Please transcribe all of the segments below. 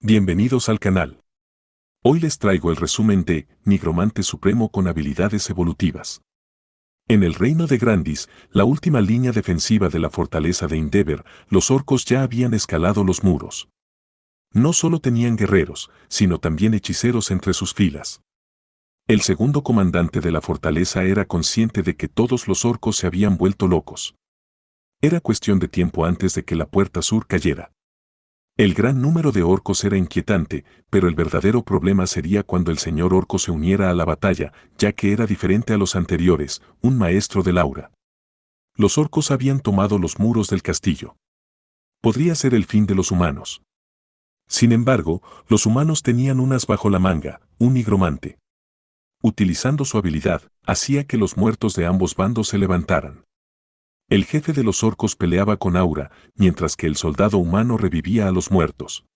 Bienvenidos al canal. Hoy les traigo el resumen de Nigromante Supremo con habilidades evolutivas. En el reino de Grandis, la última línea defensiva de la fortaleza de Endeavor, los orcos ya habían escalado los muros. No solo tenían guerreros, sino también hechiceros entre sus filas. El segundo comandante de la fortaleza era consciente de que todos los orcos se habían vuelto locos. Era cuestión de tiempo antes de que la puerta sur cayera. El gran número de orcos era inquietante, pero el verdadero problema sería cuando el señor orco se uniera a la batalla, ya que era diferente a los anteriores, un maestro del aura. Los orcos habían tomado los muros del castillo. Podría ser el fin de los humanos. Sin embargo, los humanos tenían un as bajo la manga, un nigromante. Utilizando su habilidad, hacía que los muertos de ambos bandos se levantaran. El jefe de los orcos peleaba con aura, mientras que el soldado humano revivía a los muertos.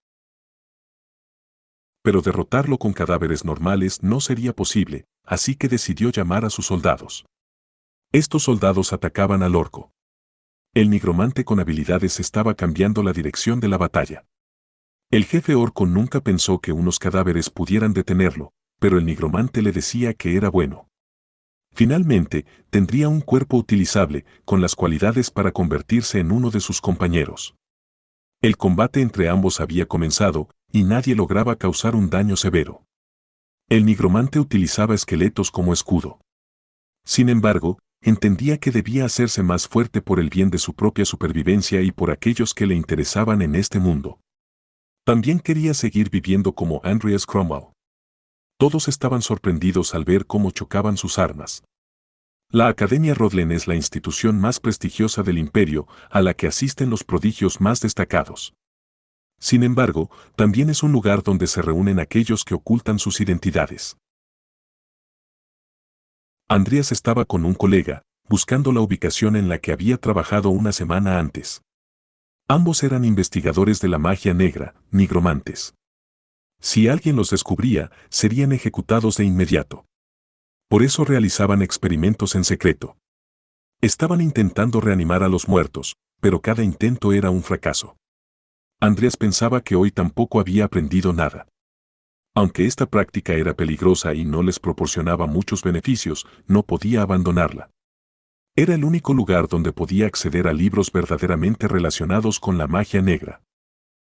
Pero derrotarlo con cadáveres normales no sería posible, así que decidió llamar a sus soldados. Estos soldados atacaban al orco. El nigromante con habilidades estaba cambiando la dirección de la batalla. El jefe orco nunca pensó que unos cadáveres pudieran detenerlo, pero el nigromante le decía que era bueno. Finalmente, tendría un cuerpo utilizable, con las cualidades para convertirse en uno de sus compañeros. El combate entre ambos había comenzado, y nadie lograba causar un daño severo. El nigromante utilizaba esqueletos como escudo. Sin embargo, entendía que debía hacerse más fuerte por el bien de su propia supervivencia y por aquellos que le interesaban en este mundo. También quería seguir viviendo como Andreas Cromwell. Todos estaban sorprendidos al ver cómo chocaban sus armas. La Academia Rodlen es la institución más prestigiosa del imperio, a la que asisten los prodigios más destacados. Sin embargo, también es un lugar donde se reúnen aquellos que ocultan sus identidades. Andreas estaba con un colega, buscando la ubicación en la que había trabajado una semana antes. Ambos eran investigadores de la magia negra, nigromantes. Si alguien los descubría, serían ejecutados de inmediato. Por eso realizaban experimentos en secreto. Estaban intentando reanimar a los muertos, pero cada intento era un fracaso. Andreas pensaba que hoy tampoco había aprendido nada. Aunque esta práctica era peligrosa y no les proporcionaba muchos beneficios, no podía abandonarla. Era el único lugar donde podía acceder a libros verdaderamente relacionados con la magia negra.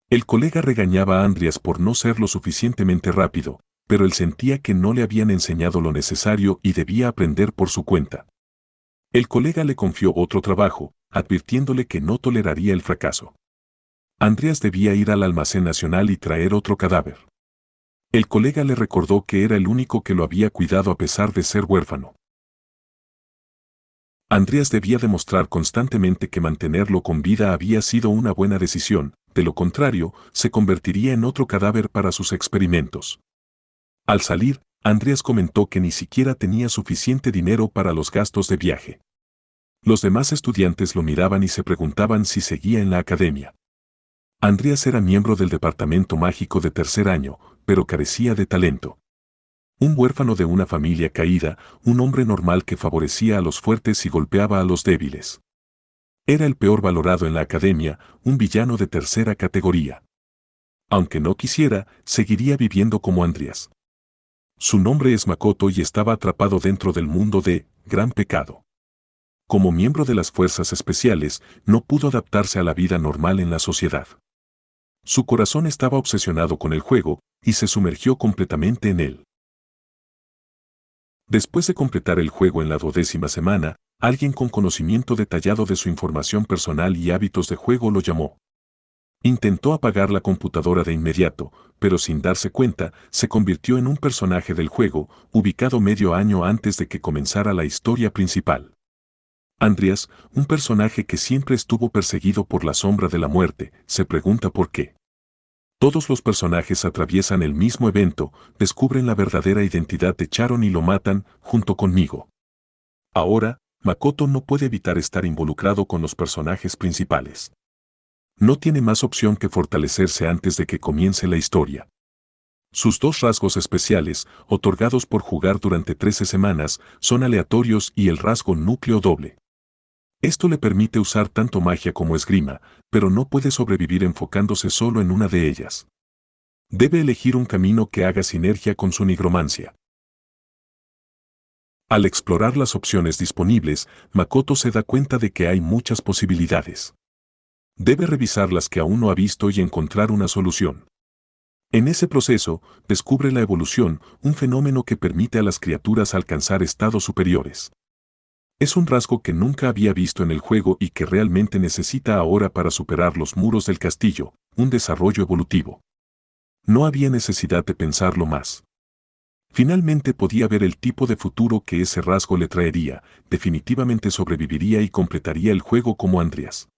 El colega regañaba a Andreas por no ser lo suficientemente rápido, pero él sentía que no le habían enseñado lo necesario y debía aprender por su cuenta. El colega le confió otro trabajo, advirtiéndole que no toleraría el fracaso. Andreas debía ir al almacén nacional y traer otro cadáver. El colega le recordó que era el único que lo había cuidado a pesar de ser huérfano. Andreas debía demostrar constantemente que mantenerlo con vida había sido una buena decisión, de lo contrario, se convertiría en otro cadáver para sus experimentos. Al salir, Andreas comentó que ni siquiera tenía suficiente dinero para los gastos de viaje. Los demás estudiantes lo miraban y se preguntaban si seguía en la academia. Andreas era miembro del departamento mágico de tercer año, pero carecía de talento. Un huérfano de una familia caída, un hombre normal que favorecía a los fuertes y golpeaba a los débiles. Era el peor valorado en la academia, un villano de tercera categoría. Aunque no quisiera, seguiría viviendo como Andreas. Su nombre es Makoto y estaba atrapado dentro del mundo de Gran Pecado. Como miembro de las fuerzas especiales, no pudo adaptarse a la vida normal en la sociedad. Su corazón estaba obsesionado con el juego, y se sumergió completamente en él. Después de completar el juego en la 12ª semana, alguien con conocimiento detallado de su información personal y hábitos de juego lo llamó. Intentó apagar la computadora de inmediato, pero sin darse cuenta, se convirtió en un personaje del juego, ubicado medio año antes de que comenzara la historia principal. Andreas, un personaje que siempre estuvo perseguido por la sombra de la muerte, se pregunta por qué. Todos los personajes atraviesan el mismo evento, descubren la verdadera identidad de Charon y lo matan, junto conmigo. Ahora, Makoto no puede evitar estar involucrado con los personajes principales. No tiene más opción que fortalecerse antes de que comience la historia. Sus dos rasgos especiales, otorgados por jugar durante 13 semanas, son aleatorios y el rasgo núcleo doble. Esto le permite usar tanto magia como esgrima, pero no puede sobrevivir enfocándose solo en una de ellas. Debe elegir un camino que haga sinergia con su nigromancia. Al explorar las opciones disponibles, Makoto se da cuenta de que hay muchas posibilidades. Debe revisar las que aún no ha visto y encontrar una solución. En ese proceso, descubre la evolución, un fenómeno que permite a las criaturas alcanzar estados superiores. Es un rasgo que nunca había visto en el juego y que realmente necesita ahora para superar los muros del castillo, un desarrollo evolutivo. No había necesidad de pensarlo más. Finalmente podía ver el tipo de futuro que ese rasgo le traería, definitivamente sobreviviría y completaría el juego como Andreas.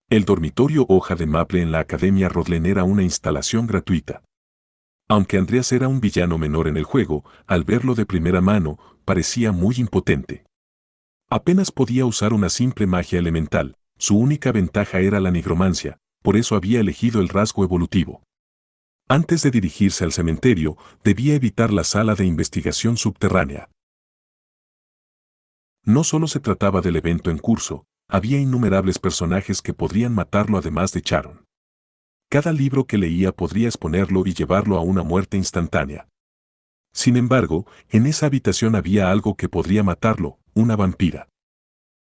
El dormitorio Hoja de Maple en la Academia Rodlen era una instalación gratuita. Aunque Andreas era un villano menor en el juego, al verlo de primera mano, parecía muy impotente. Apenas podía usar una simple magia elemental, su única ventaja era la nigromancia, por eso había elegido el rasgo evolutivo. Antes de dirigirse al cementerio, debía evitar la sala de investigación subterránea. No solo se trataba del evento en curso, había innumerables personajes que podrían matarlo además de Charon. Cada libro que leía podría exponerlo y llevarlo a una muerte instantánea. Sin embargo, en esa habitación había algo que podría matarlo, una vampira.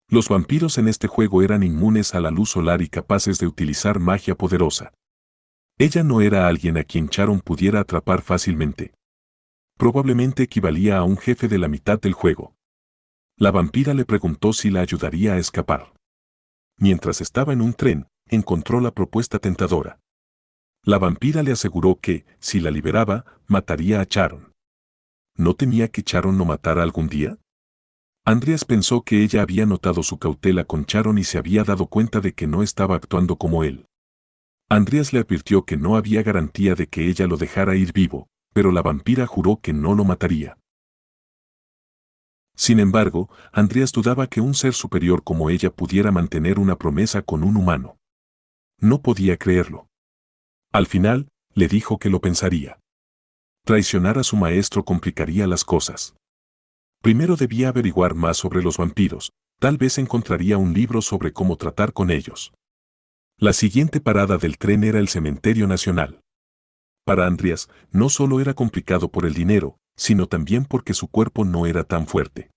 Los vampiros en este juego eran inmunes a la luz solar y capaces de utilizar magia poderosa. Ella no era alguien a quien Charon pudiera atrapar fácilmente. Probablemente equivalía a un jefe de la mitad del juego. La vampira le preguntó si la ayudaría a escapar. Mientras estaba en un tren, encontró la propuesta tentadora. La vampira le aseguró que, si la liberaba, mataría a Charon. ¿No temía que Charon lo matara algún día? Andreas pensó que ella había notado su cautela con Charon y se había dado cuenta de que no estaba actuando como él. Andreas le advirtió que no había garantía de que ella lo dejara ir vivo, pero la vampira juró que no lo mataría. Sin embargo, Andreas dudaba que un ser superior como ella pudiera mantener una promesa con un humano. No podía creerlo. Al final, le dijo que lo pensaría. Traicionar a su maestro complicaría las cosas. Primero debía averiguar más sobre los vampiros, tal vez encontraría un libro sobre cómo tratar con ellos. La siguiente parada del tren era el Cementerio Nacional. Para Andreas, no solo era complicado por el dinero, sino también porque su cuerpo no era tan fuerte.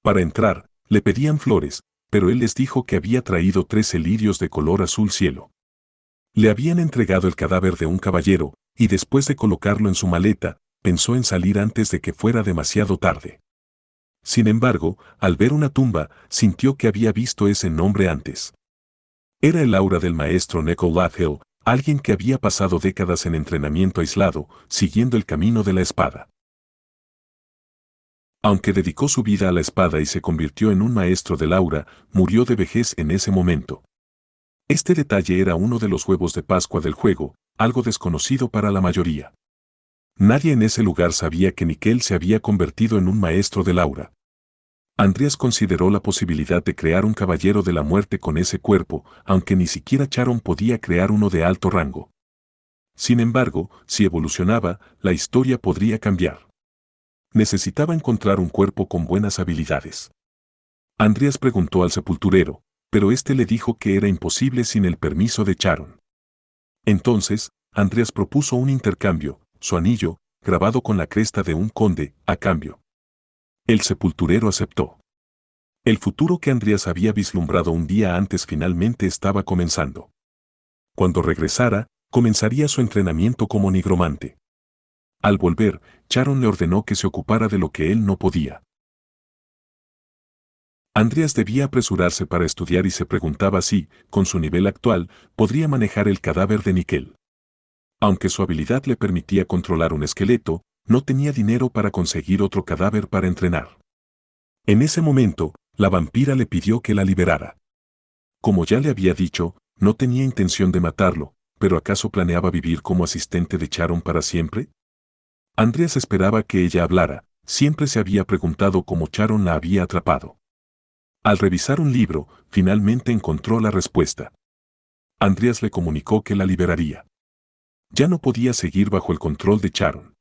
Para entrar, le pedían flores, pero él les dijo que había traído 13 lirios de color azul cielo. Le habían entregado el cadáver de un caballero, y después de colocarlo en su maleta, pensó en salir antes de que fuera demasiado tarde. Sin embargo, al ver una tumba, sintió que había visto ese nombre antes. Era el aura del maestro Neko Lathel, alguien que había pasado décadas en entrenamiento aislado, siguiendo el camino de la espada. Aunque dedicó su vida a la espada y se convirtió en un maestro del aura, murió de vejez en ese momento. Este detalle era uno de los huevos de Pascua del juego, algo desconocido para la mayoría. Nadie en ese lugar sabía que Nickel se había convertido en un maestro del aura. Andreas consideró la posibilidad de crear un caballero de la muerte con ese cuerpo, aunque ni siquiera Charon podía crear uno de alto rango. Sin embargo, si evolucionaba, la historia podría cambiar. Necesitaba encontrar un cuerpo con buenas habilidades. Andreas preguntó al sepulturero, pero este le dijo que era imposible sin el permiso de Charon. Entonces, Andreas propuso un intercambio, su anillo, grabado con la cresta de un conde, a cambio. El sepulturero aceptó. El futuro que Andreas había vislumbrado un día antes finalmente estaba comenzando. Cuando regresara, comenzaría su entrenamiento como nigromante. Al volver, Charon le ordenó que se ocupara de lo que él no podía. Andreas debía apresurarse para estudiar y se preguntaba si, con su nivel actual, podría manejar el cadáver de Nickel. Aunque su habilidad le permitía controlar un esqueleto, no tenía dinero para conseguir otro cadáver para entrenar. En ese momento, la vampira le pidió que la liberara. Como ya le había dicho, no tenía intención de matarlo, pero ¿acaso planeaba vivir como asistente de Charon para siempre? Andreas esperaba que ella hablara, siempre se había preguntado cómo Charon la había atrapado. Al revisar un libro, finalmente encontró la respuesta. Andreas le comunicó que la liberaría. Ya no podía seguir bajo el control de Charon.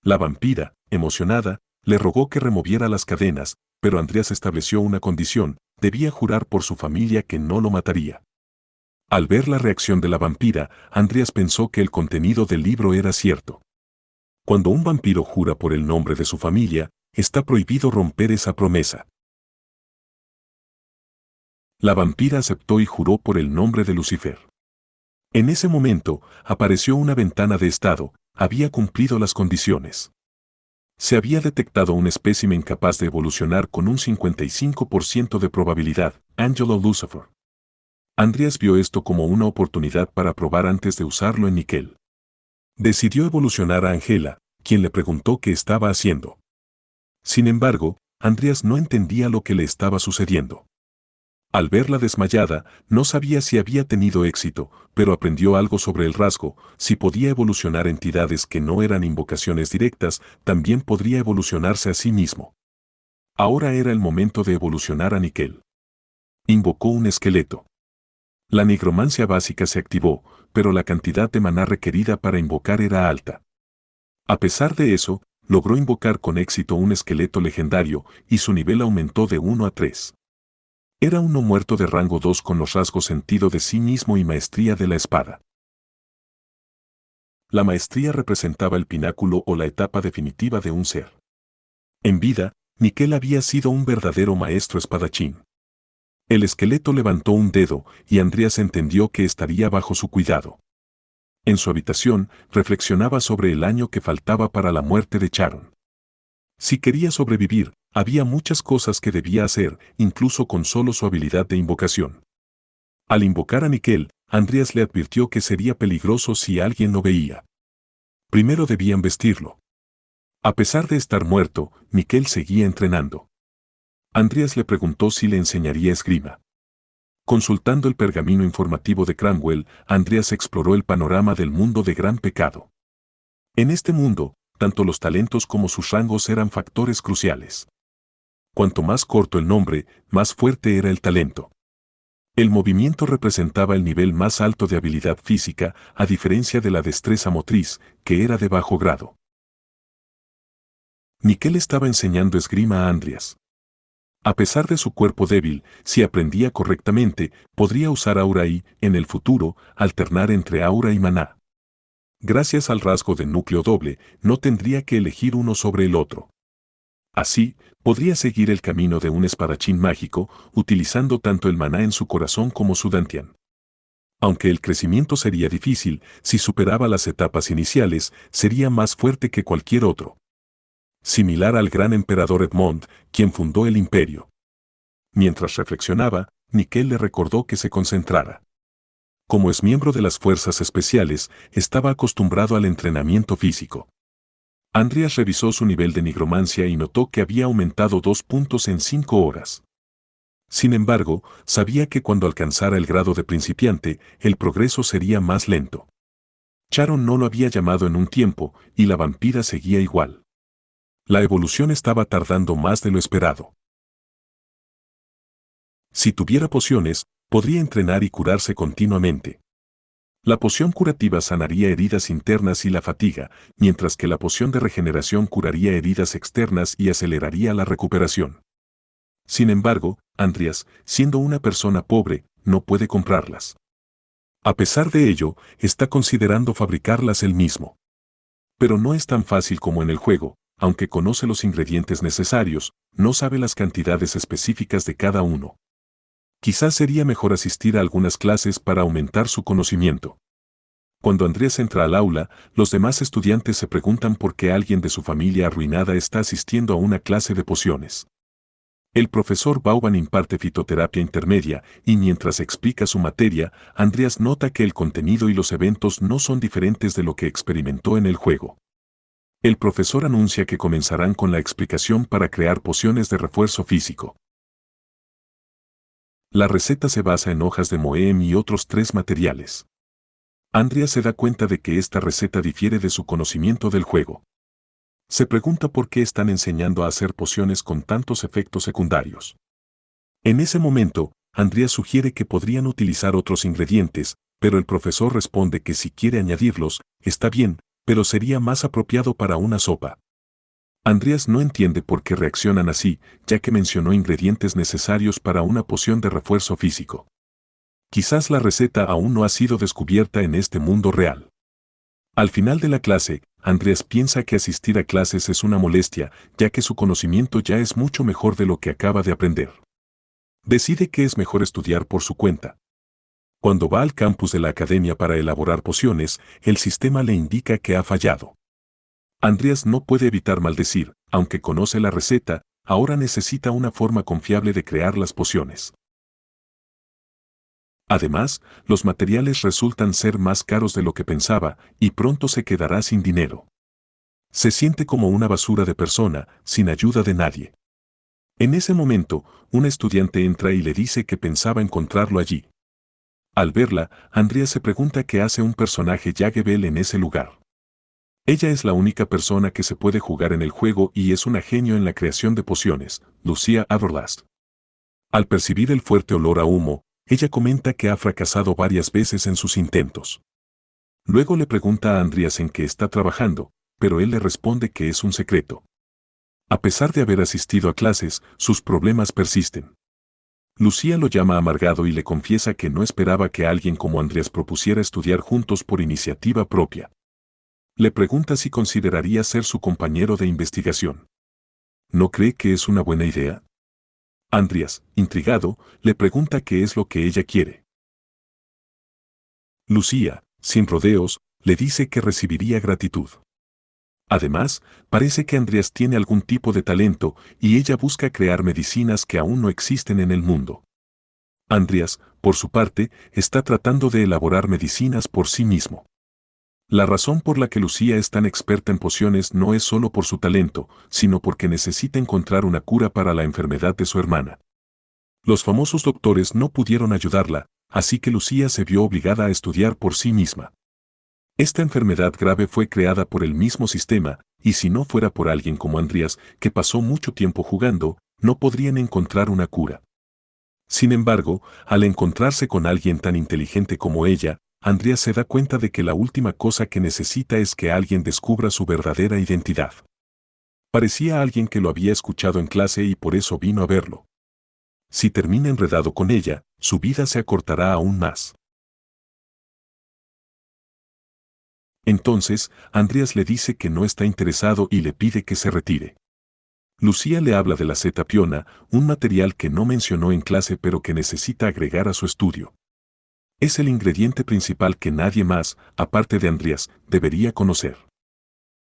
La vampira, emocionada, le rogó que removiera las cadenas, pero Andreas estableció una condición, debía jurar por su familia que no lo mataría. Al ver la reacción de la vampira, Andreas pensó que el contenido del libro era cierto. Cuando un vampiro jura por el nombre de su familia, está prohibido romper esa promesa. La vampira aceptó y juró por el nombre de Lucifer. En ese momento, apareció una ventana de estado, había cumplido las condiciones. Se había detectado un espécimen capaz de evolucionar con un 55% de probabilidad, Angelo Lucifer. Andreas vio esto como una oportunidad para probar antes de usarlo en Nickel. Decidió evolucionar a Angela, quien le preguntó qué estaba haciendo. Sin embargo, Andreas no entendía lo que le estaba sucediendo. Al verla desmayada, no sabía si había tenido éxito, pero aprendió algo sobre el rasgo. Si podía evolucionar entidades que no eran invocaciones directas, también podría evolucionarse a sí mismo. Ahora era el momento de evolucionar a Nickel. Invocó un esqueleto. La nigromancia básica se activó, pero la cantidad de maná requerida para invocar era alta. A pesar de eso, logró invocar con éxito un esqueleto legendario, y su nivel aumentó de 1 a 3. Era uno muerto de rango 2 con los rasgos sentido de sí mismo y maestría de la espada. La maestría representaba el pináculo o la etapa definitiva de un ser. En vida, Nickel había sido un verdadero maestro espadachín. El esqueleto levantó un dedo y Andreas entendió que estaría bajo su cuidado. En su habitación, reflexionaba sobre el año que faltaba para la muerte de Charon. Si quería sobrevivir, había muchas cosas que debía hacer, incluso con solo su habilidad de invocación. Al invocar a Nickel, Andreas le advirtió que sería peligroso si alguien lo veía. Primero debían vestirlo. A pesar de estar muerto, Nickel seguía entrenando. Andreas le preguntó si le enseñaría esgrima. Consultando el pergamino informativo de Cranwell, Andreas exploró el panorama del mundo de gran pecado. En este mundo, tanto los talentos como sus rangos eran factores cruciales. Cuanto más corto el nombre, más fuerte era el talento. El movimiento representaba el nivel más alto de habilidad física, a diferencia de la destreza motriz, que era de bajo grado. Nickel estaba enseñando esgrima a Andreas. A pesar de su cuerpo débil, si aprendía correctamente, podría usar aura y, en el futuro, alternar entre aura y maná. Gracias al rasgo de núcleo doble, no tendría que elegir uno sobre el otro. Así, podría seguir el camino de un espadachín mágico, utilizando tanto el maná en su corazón como su dantian. Aunque el crecimiento sería difícil, si superaba las etapas iniciales, sería más fuerte que cualquier otro. Similar al gran emperador Edmond, quien fundó el imperio. Mientras reflexionaba, Nickel le recordó que se concentrara. Como es miembro de las fuerzas especiales, estaba acostumbrado al entrenamiento físico. Andreas revisó su nivel de nigromancia y notó que había aumentado 2 puntos en 5 horas. Sin embargo, sabía que cuando alcanzara el grado de principiante, el progreso sería más lento. Charon no lo había llamado en un tiempo, y la vampira seguía igual. La evolución estaba tardando más de lo esperado. Si tuviera pociones, podría entrenar y curarse continuamente. La poción curativa sanaría heridas internas y la fatiga, mientras que la poción de regeneración curaría heridas externas y aceleraría la recuperación. Sin embargo, Andreas, siendo una persona pobre, no puede comprarlas. A pesar de ello, está considerando fabricarlas él mismo. Pero no es tan fácil como en el juego, aunque conoce los ingredientes necesarios, no sabe las cantidades específicas de cada uno. Quizás sería mejor asistir a algunas clases para aumentar su conocimiento. Cuando Andreas entra al aula, los demás estudiantes se preguntan por qué alguien de su familia arruinada está asistiendo a una clase de pociones. El profesor Vauban imparte fitoterapia intermedia y mientras explica su materia, Andreas nota que el contenido y los eventos no son diferentes de lo que experimentó en el juego. El profesor anuncia que comenzarán con la explicación para crear pociones de refuerzo físico. La receta se basa en hojas de mohem y otros 3 materiales. Andreas se da cuenta de que esta receta difiere de su conocimiento del juego. Se pregunta por qué están enseñando a hacer pociones con tantos efectos secundarios. En ese momento, Andreas sugiere que podrían utilizar otros ingredientes, pero el profesor responde que si quiere añadirlos, está bien, pero sería más apropiado para una sopa. Andreas no entiende por qué reaccionan así, ya que mencionó ingredientes necesarios para una poción de refuerzo físico. quizás la receta aún no ha sido descubierta en este mundo real. Al final de la clase, Andreas piensa que asistir a clases es una molestia, ya que su conocimiento ya es mucho mejor de lo que acaba de aprender. Decide que es mejor estudiar por su cuenta. Cuando va al campus de la academia para elaborar pociones, el sistema le indica que ha fallado. Andreas no puede evitar maldecir, aunque conoce la receta, ahora necesita una forma confiable de crear las pociones. Además, los materiales resultan ser más caros de lo que pensaba, y pronto se quedará sin dinero. Se siente como una basura de persona, sin ayuda de nadie. En ese momento, un estudiante entra y le dice que pensaba encontrarlo allí. Al verla, Andrea se pregunta qué hace un personaje Jaggebel en ese lugar. Ella es la única persona que se puede jugar en el juego y es una genio en la creación de pociones, Lucia Adorlast. Al percibir el fuerte olor a humo, ella comenta que ha fracasado varias veces en sus intentos. Luego le pregunta a Andreas en qué está trabajando, pero él le responde que es un secreto. A pesar de haber asistido a clases, sus problemas persisten. Lucía lo llama amargado y le confiesa que no esperaba que alguien como Andreas propusiera estudiar juntos por iniciativa propia. Le pregunta si consideraría ser su compañero de investigación. ¿No cree que es una buena idea? Andreas, intrigado, le pregunta qué es lo que ella quiere. Lucía, sin rodeos, le dice que recibiría gratitud. Además, parece que Andreas tiene algún tipo de talento y ella busca crear medicinas que aún no existen en el mundo. Andreas, por su parte, está tratando de elaborar medicinas por sí mismo. La razón por la que Lucía es tan experta en pociones no es solo por su talento, sino porque necesita encontrar una cura para la enfermedad de su hermana. Los famosos doctores no pudieron ayudarla, así que Lucía se vio obligada a estudiar por sí misma. Esta enfermedad grave fue creada por el mismo sistema, y si no fuera por alguien como Andreas, que pasó mucho tiempo jugando, no podrían encontrar una cura. Sin embargo, al encontrarse con alguien tan inteligente como ella, Andreas se da cuenta de que la última cosa que necesita es que alguien descubra su verdadera identidad. Parecía alguien que lo había escuchado en clase y por eso vino a verlo. Si termina enredado con ella, su vida se acortará aún más. Entonces, Andreas le dice que no está interesado y le pide que se retire. Lucía le habla de la cetapiona, un material que no mencionó en clase pero que necesita agregar a su estudio. Es el ingrediente principal que nadie más, aparte de Andreas, debería conocer.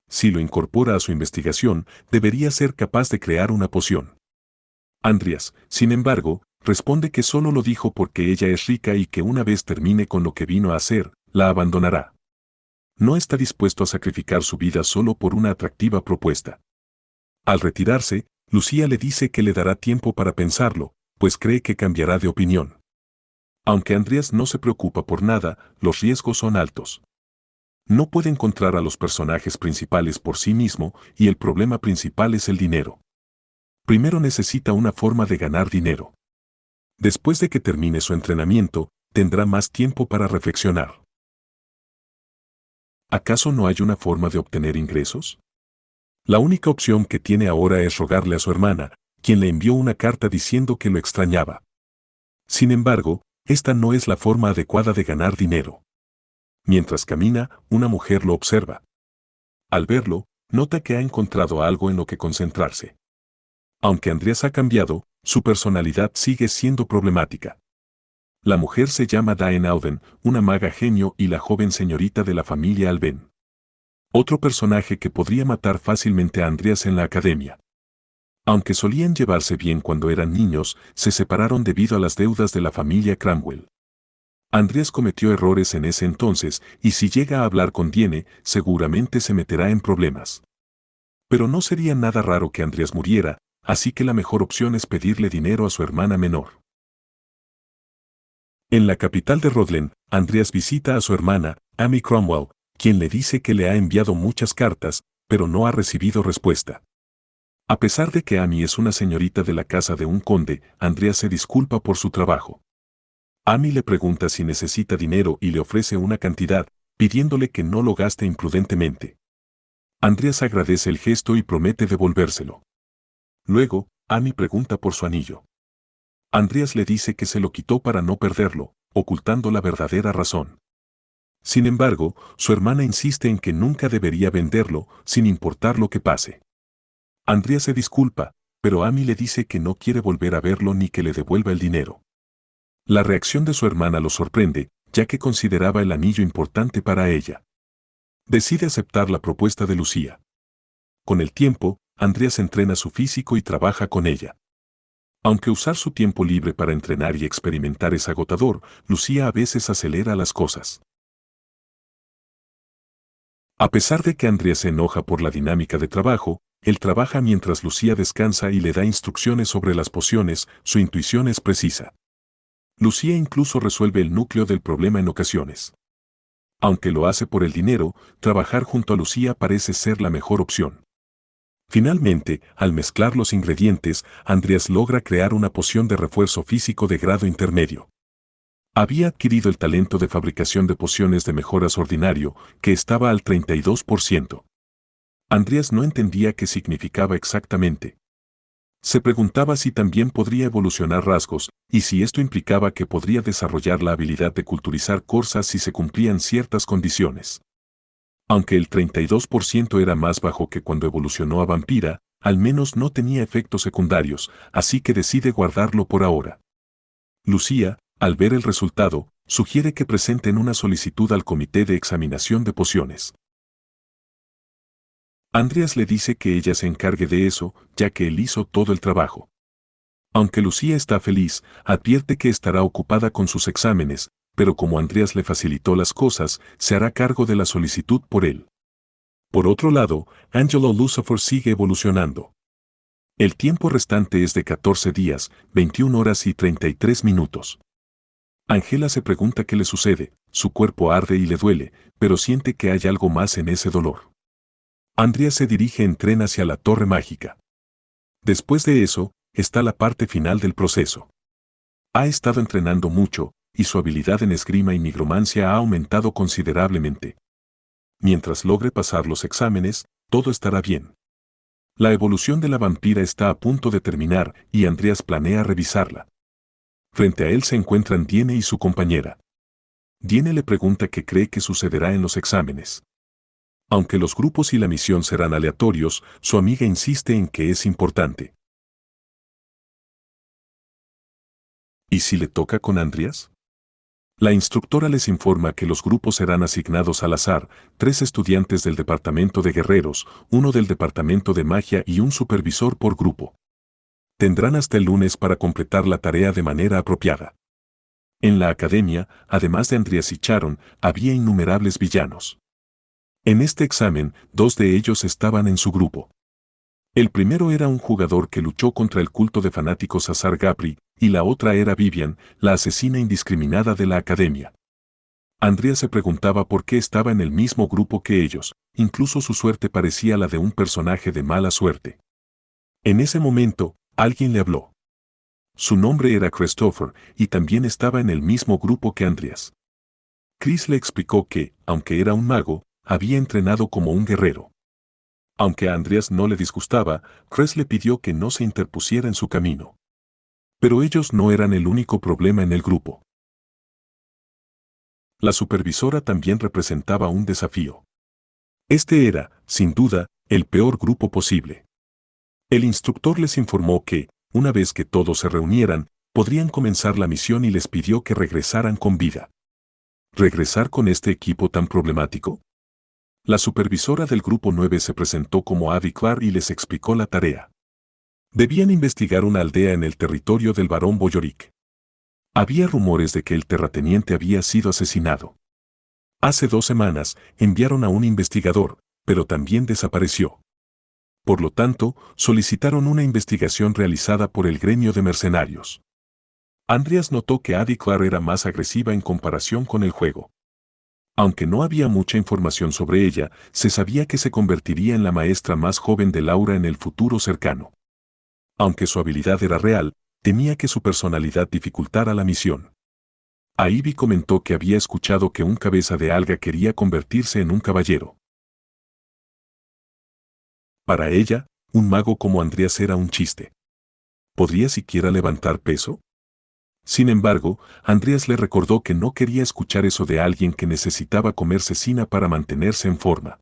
Si lo incorpora a su investigación, debería ser capaz de crear una poción. Andreas, sin embargo, responde que solo lo dijo porque ella es rica y que una vez termine con lo que vino a hacer, la abandonará. No está dispuesto a sacrificar su vida solo por una atractiva propuesta. Al retirarse, Lucía le dice que le dará tiempo para pensarlo, pues cree que cambiará de opinión. Aunque Andreas no se preocupa por nada, los riesgos son altos. No puede encontrar a los personajes principales por sí mismo y el problema principal es el dinero. Primero necesita una forma de ganar dinero. Después de que termine su entrenamiento, tendrá más tiempo para reflexionar. ¿Acaso no hay una forma de obtener ingresos? La única opción que tiene ahora es rogarle a su hermana, quien le envió una carta diciendo que lo extrañaba. Sin embargo, esta no es la forma adecuada de ganar dinero. Mientras camina, una mujer lo observa. Al verlo, nota que ha encontrado algo en lo que concentrarse. Aunque Andreas ha cambiado, su personalidad sigue siendo problemática. La mujer se llama Daen Auden, una maga genio y la joven señorita de la familia Alben. Otro personaje que podría matar fácilmente a Andreas en la academia. Aunque solían llevarse bien cuando eran niños, se separaron debido a las deudas de la familia Cramwell. Andreas cometió errores en ese entonces, y si llega a hablar con Diene, seguramente se meterá en problemas. Pero no sería nada raro que Andreas muriera, así que la mejor opción es pedirle dinero a su hermana menor. En la capital de Rodlen, Andreas visita a su hermana, Amy Cromwell, quien le dice que le ha enviado muchas cartas, pero no ha recibido respuesta. A pesar de que Amy es una señorita de la casa de un conde, Andreas se disculpa por su trabajo. Amy le pregunta si necesita dinero y le ofrece una cantidad, pidiéndole que no lo gaste imprudentemente. Andreas agradece el gesto y promete devolvérselo. Luego, Amy pregunta por su anillo. Andreas le dice que se lo quitó para no perderlo, ocultando la verdadera razón. Sin embargo, su hermana insiste en que nunca debería venderlo, sin importar lo que pase. Andrea se disculpa, pero Amy le dice que no quiere volver a verlo ni que le devuelva el dinero. La reacción de su hermana lo sorprende, ya que consideraba el anillo importante para ella. Decide aceptar la propuesta de Lucía. Con el tiempo, Andreas entrena su físico y trabaja con ella. Aunque usar su tiempo libre para entrenar y experimentar es agotador, Lucía a veces acelera las cosas. A pesar de que Andrea se enoja por la dinámica de trabajo, él trabaja mientras Lucía descansa y le da instrucciones sobre las pociones, su intuición es precisa. Lucía incluso resuelve el núcleo del problema en ocasiones. Aunque lo hace por el dinero, trabajar junto a Lucía parece ser la mejor opción. Finalmente, al mezclar los ingredientes, Andreas logra crear una poción de refuerzo físico de grado intermedio. Había adquirido el talento de fabricación de pociones de mejoras ordinario, que estaba al 32%. Andreas no entendía qué significaba exactamente. Se preguntaba si también podría evolucionar rasgos, y si esto implicaba que podría desarrollar la habilidad de culturizar corzas si se cumplían ciertas condiciones. Aunque el 32% era más bajo que cuando evolucionó a vampira, al menos no tenía efectos secundarios, así que decide guardarlo por ahora. Lucía, al ver el resultado, sugiere que presenten una solicitud al Comité de Examinación de Pociones. Andreas le dice que ella se encargue de eso, ya que él hizo todo el trabajo. Aunque Lucía está feliz, advierte que estará ocupada con sus exámenes, pero como Andreas le facilitó las cosas, se hará cargo de la solicitud por él. Por otro lado, Angelo Lucifer sigue evolucionando. El tiempo restante es de 14 días, 21 horas y 33 minutos. Angela se pregunta qué le sucede, su cuerpo arde y le duele, pero siente que hay algo más en ese dolor. Andrea se dirige en tren hacia la Torre Mágica. Después de eso, está la parte final del proceso. Ha estado entrenando mucho, y su habilidad en esgrima y nigromancia ha aumentado considerablemente. Mientras logre pasar los exámenes, todo estará bien. La evolución de la vampira está a punto de terminar y Andreas planea revisarla. Frente a él se encuentran Diene y su compañera. Diene le pregunta qué cree que sucederá en los exámenes. Aunque los grupos y la misión serán aleatorios, su amiga insiste en que es importante. ¿Y si le toca con Andreas? La instructora les informa que los grupos serán asignados al azar, 3 estudiantes del departamento de guerreros, 1 del departamento de magia y un supervisor por grupo. Tendrán hasta el lunes para completar la tarea de manera apropiada. En la academia, además de Andreas y Charon, había innumerables villanos. En este examen, 2 de ellos estaban en su grupo. El primero era un jugador que luchó contra el culto de fanáticos Azar Gapri, y la otra era Vivian, la asesina indiscriminada de la academia. Andrea se preguntaba por qué estaba en el mismo grupo que ellos, incluso su suerte parecía la de un personaje de mala suerte. En ese momento, alguien le habló. Su nombre era Christopher, y también estaba en el mismo grupo que Andreas. Chris le explicó que, aunque era un mago, había entrenado como un guerrero. Aunque a Andreas no le disgustaba, Chris le pidió que no se interpusiera en su camino. Pero ellos no eran el único problema en el grupo. La supervisora también representaba un desafío. Este era, sin duda, el peor grupo posible. El instructor les informó que, una vez que todos se reunieran, podrían comenzar la misión y les pidió que regresaran con vida. ¿Regresar con este equipo tan problemático? La supervisora del grupo 9 se presentó como Abby Clark y les explicó la tarea. Debían investigar una aldea en el territorio del barón Boyoric. Había rumores de que el terrateniente había sido asesinado. Hace 2 semanas enviaron a un investigador, pero también desapareció. Por lo tanto, solicitaron una investigación realizada por el gremio de mercenarios. Andreas notó que Abby Clark era más agresiva en comparación con el juego. Aunque no había mucha información sobre ella, se sabía que se convertiría en la maestra más joven de Laura en el futuro cercano. Aunque su habilidad era real, temía que su personalidad dificultara la misión. Ivy comentó que había escuchado que un cabeza de alga quería convertirse en un caballero. Para ella, un mago como Andreas era un chiste. ¿Podría siquiera levantar peso? Sin embargo, Andreas le recordó que no quería escuchar eso de alguien que necesitaba comer cecina para mantenerse en forma.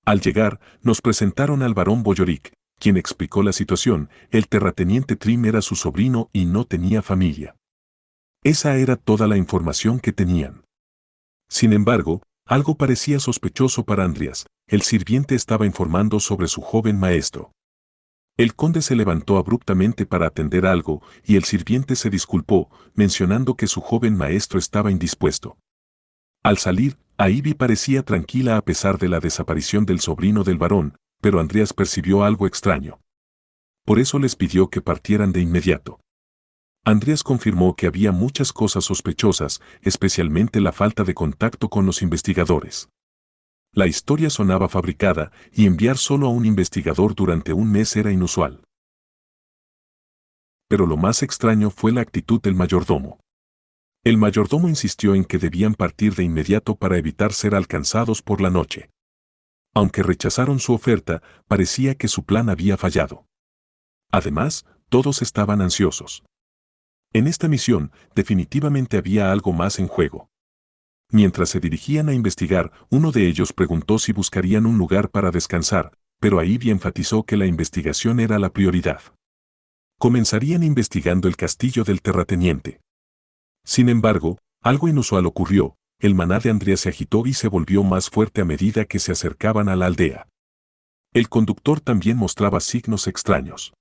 Al llegar, nos presentaron al barón Boyoric, quien explicó la situación. El terrateniente Trim era su sobrino y no tenía familia. Esa era toda la información que tenían. Sin embargo, algo parecía sospechoso para Andreas. El sirviente estaba informando sobre su joven maestro. El conde se levantó abruptamente para atender algo, y el sirviente se disculpó, mencionando que su joven maestro estaba indispuesto. Al salir, Ivy parecía tranquila a pesar de la desaparición del sobrino del varón, pero Andreas percibió algo extraño. Por eso les pidió que partieran de inmediato. Andreas confirmó que había muchas cosas sospechosas, especialmente la falta de contacto con los investigadores. La historia sonaba fabricada, y enviar solo a un investigador durante un mes era inusual. Pero lo más extraño fue la actitud del mayordomo. El mayordomo insistió en que debían partir de inmediato para evitar ser alcanzados por la noche. Aunque rechazaron su oferta, parecía que su plan había fallado. Además, todos estaban ansiosos. En esta misión, definitivamente había algo más en juego. Mientras se dirigían a investigar, uno de ellos preguntó si buscarían un lugar para descansar, pero Ivy enfatizó que la investigación era la prioridad. Comenzarían investigando el castillo del terrateniente. Sin embargo, algo inusual ocurrió. El maná de Andreas se agitó y se volvió más fuerte a medida que se acercaban a la aldea. El conductor también mostraba signos extraños.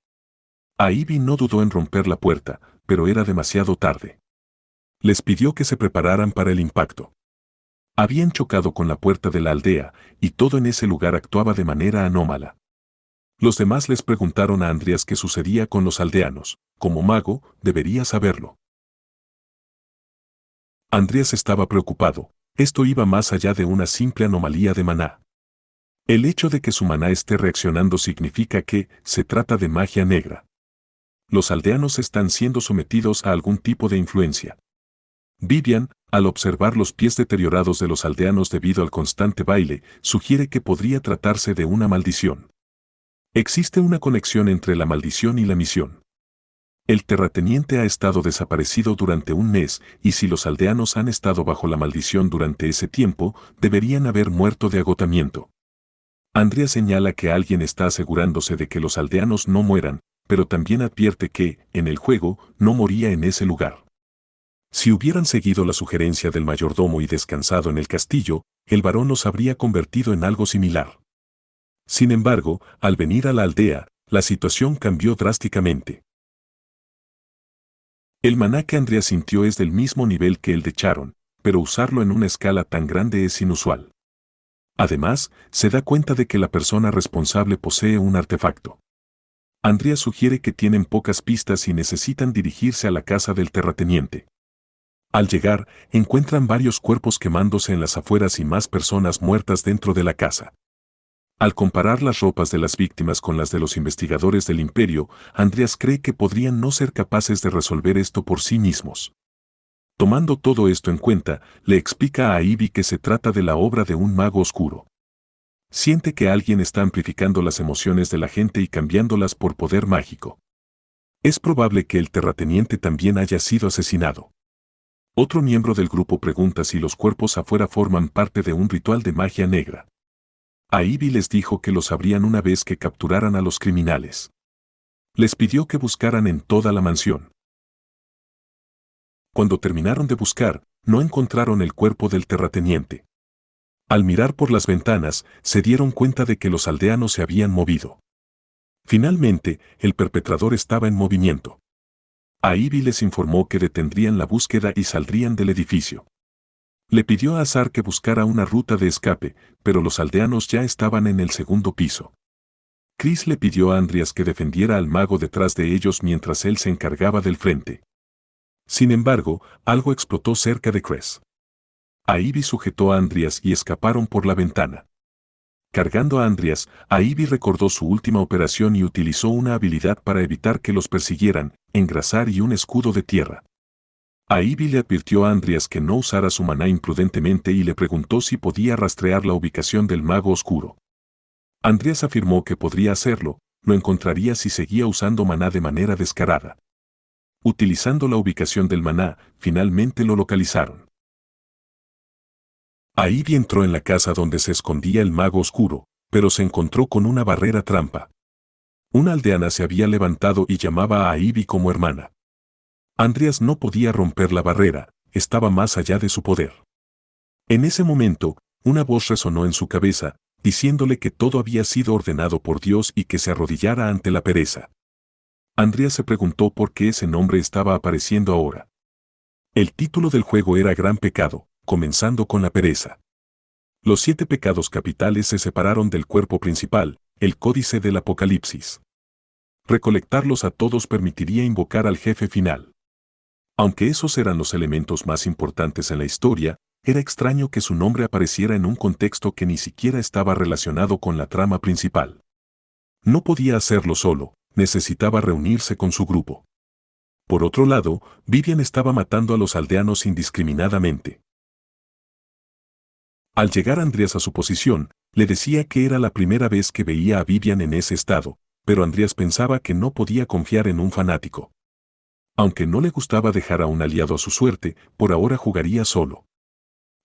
Ivy no dudó en romper la puerta, pero era demasiado tarde. Les pidió que se prepararan para el impacto. Habían chocado con la puerta de la aldea, y todo en ese lugar actuaba de manera anómala. Los demás les preguntaron a Andreas qué sucedía con los aldeanos. Como mago, debería saberlo. Andreas estaba preocupado. Esto iba más allá de una simple anomalía de maná. El hecho de que su maná esté reaccionando significa que se trata de magia negra. Los aldeanos están siendo sometidos a algún tipo de influencia. Vivian, al observar los pies deteriorados de los aldeanos debido al constante baile, sugiere que podría tratarse de una maldición. Existe una conexión entre la maldición y la misión. El terrateniente ha estado desaparecido durante un mes, y si los aldeanos han estado bajo la maldición durante ese tiempo, deberían haber muerto de agotamiento. Andrea señala que alguien está asegurándose de que los aldeanos no mueran, pero también advierte que, en el juego, no moría en ese lugar. Si hubieran seguido la sugerencia del mayordomo y descansado en el castillo, el varón los habría convertido en algo similar. Sin embargo, al venir a la aldea, la situación cambió drásticamente. El maná que Andrea sintió es del mismo nivel que el de Charon, pero usarlo en una escala tan grande es inusual. Además, se da cuenta de que la persona responsable posee un artefacto. Andrea sugiere que tienen pocas pistas y necesitan dirigirse a la casa del terrateniente. Al llegar, encuentran varios cuerpos quemándose en las afueras y más personas muertas dentro de la casa. Al comparar las ropas de las víctimas con las de los investigadores del imperio, Andreas cree que podrían no ser capaces de resolver esto por sí mismos. Tomando todo esto en cuenta, le explica a Ivy que se trata de la obra de un mago oscuro. Siente que alguien está amplificando las emociones de la gente y cambiándolas por poder mágico. Es probable que el terrateniente también haya sido asesinado. Otro miembro del grupo pregunta si los cuerpos afuera forman parte de un ritual de magia negra. Ivy les dijo que lo sabrían una vez que capturaran a los criminales. Les pidió que buscaran en toda la mansión. Cuando terminaron de buscar, no encontraron el cuerpo del terrateniente. Al mirar por las ventanas, se dieron cuenta de que los aldeanos se habían movido. Finalmente, el perpetrador estaba en movimiento. Ivy les informó que detendrían la búsqueda y saldrían del edificio. Le pidió a Azar que buscara una ruta de escape, pero los aldeanos ya estaban en el segundo piso. Chris le pidió a Andreas que defendiera al mago detrás de ellos mientras él se encargaba del frente. Sin embargo, algo explotó cerca de Chris. Ivy sujetó a Andreas y escaparon por la ventana. Cargando a Andreas, Ivy recordó su última operación y utilizó una habilidad para evitar que los persiguieran, engrasar y un escudo de tierra. Ivy le advirtió a Andreas que no usara su maná imprudentemente y le preguntó si podía rastrear la ubicación del mago oscuro. Andreas afirmó que podría hacerlo, lo encontraría si seguía usando maná de manera descarada. Utilizando la ubicación del maná, finalmente lo localizaron. Ivy entró en la casa donde se escondía el mago oscuro, pero se encontró con una barrera trampa. Una aldeana se había levantado y llamaba a Ivy como hermana. Andreas no podía romper la barrera, estaba más allá de su poder. En ese momento, una voz resonó en su cabeza, diciéndole que todo había sido ordenado por Dios y que se arrodillara ante la pereza. Andreas se preguntó por qué ese nombre estaba apareciendo ahora. El título del juego era Gran Pecado, comenzando con la pereza. Los 7 pecados capitales se separaron del cuerpo principal, el códice del Apocalipsis. Recolectarlos a todos permitiría invocar al jefe final. Aunque esos eran los elementos más importantes en la historia, era extraño que su nombre apareciera en un contexto que ni siquiera estaba relacionado con la trama principal. No podía hacerlo solo, necesitaba reunirse con su grupo. Por otro lado, Vivian estaba matando a los aldeanos indiscriminadamente. Al llegar Andreas a su posición, le decía que era la primera vez que veía a Vivian en ese estado, pero Andreas pensaba que no podía confiar en un fanático. Aunque no le gustaba dejar a un aliado a su suerte, por ahora jugaría solo.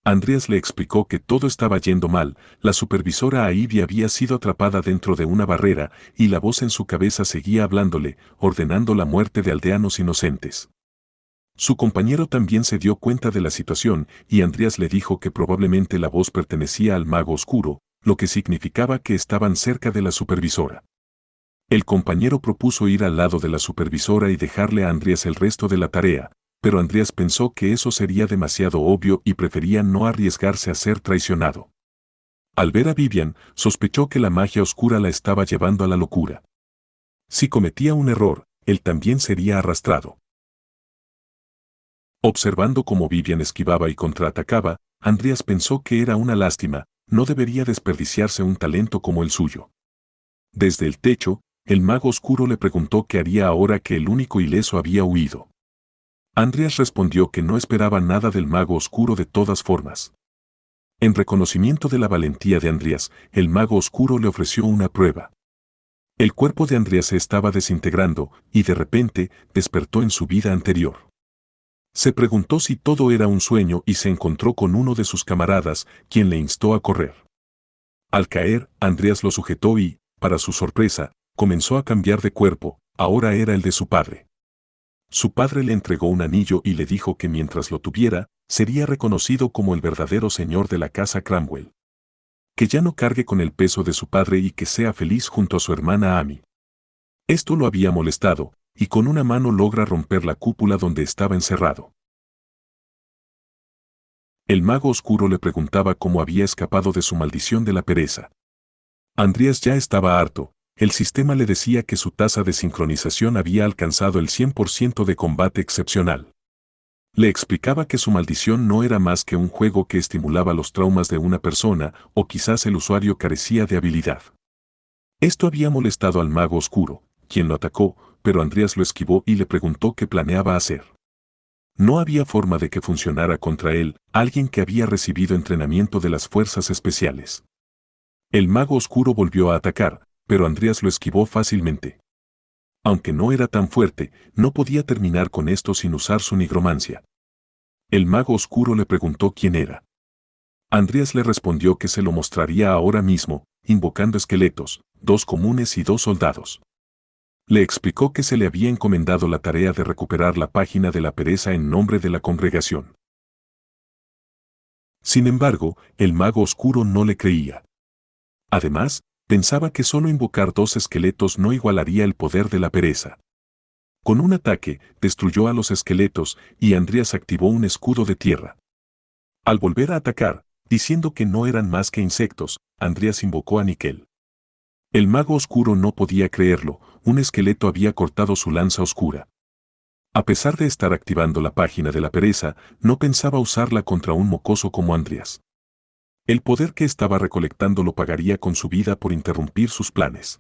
Andreas le explicó que todo estaba yendo mal, la supervisora Ivy había sido atrapada dentro de una barrera y la voz en su cabeza seguía hablándole, ordenando la muerte de aldeanos inocentes. Su compañero también se dio cuenta de la situación y Andreas le dijo que probablemente la voz pertenecía al mago oscuro, lo que significaba que estaban cerca de la supervisora. El compañero propuso ir al lado de la supervisora y dejarle a Andreas el resto de la tarea, pero Andreas pensó que eso sería demasiado obvio y prefería no arriesgarse a ser traicionado. Al ver a Vivian, sospechó que la magia oscura la estaba llevando a la locura. Si cometía un error, él también sería arrastrado. Observando cómo Vivian esquivaba y contraatacaba, Andreas pensó que era una lástima, no debería desperdiciarse un talento como el suyo. Desde el techo, el mago oscuro le preguntó qué haría ahora que el único ileso había huido. Andreas respondió que no esperaba nada del mago oscuro de todas formas. En reconocimiento de la valentía de Andreas, el mago oscuro le ofreció una prueba. El cuerpo de Andreas se estaba desintegrando y de repente despertó en su vida anterior. Se preguntó si todo era un sueño y se encontró con uno de sus camaradas, quien le instó a correr. Al caer, Andreas lo sujetó y, para su sorpresa, comenzó a cambiar de cuerpo, ahora era el de su padre. Su padre le entregó un anillo y le dijo que mientras lo tuviera, sería reconocido como el verdadero señor de la casa Cramwell. Que ya no cargue con el peso de su padre y que sea feliz junto a su hermana Amy. Esto lo había molestado, y con una mano logra romper la cúpula donde estaba encerrado. El mago oscuro le preguntaba cómo había escapado de su maldición de la pereza. Andreas ya estaba harto. El sistema le decía que su tasa de sincronización había alcanzado el 100% de combate excepcional. Le explicaba que su maldición no era más que un juego que estimulaba los traumas de una persona, o quizás el usuario carecía de habilidad. Esto había molestado al mago oscuro, quien lo atacó, pero Andreas lo esquivó y le preguntó qué planeaba hacer. No había forma de que funcionara contra él, alguien que había recibido entrenamiento de las fuerzas especiales. El mago oscuro volvió a atacar, pero Andreas lo esquivó fácilmente. Aunque no era tan fuerte, no podía terminar con esto sin usar su nigromancia. El mago oscuro le preguntó quién era. Andreas le respondió que se lo mostraría ahora mismo, invocando esqueletos, 2 comunes y 2 soldados. Le explicó que se le había encomendado la tarea de recuperar la página de la pereza en nombre de la congregación. Sin embargo, el mago oscuro no le creía. Además, pensaba que solo invocar 2 esqueletos no igualaría el poder de la pereza. Con un ataque, destruyó a los esqueletos y Andreas activó un escudo de tierra. Al volver a atacar, diciendo que no eran más que insectos, Andreas invocó a Nickel. El mago oscuro no podía creerlo, un esqueleto había cortado su lanza oscura. A pesar de estar activando la página de la pereza, no pensaba usarla contra un mocoso como Andreas. El poder que estaba recolectando lo pagaría con su vida por interrumpir sus planes.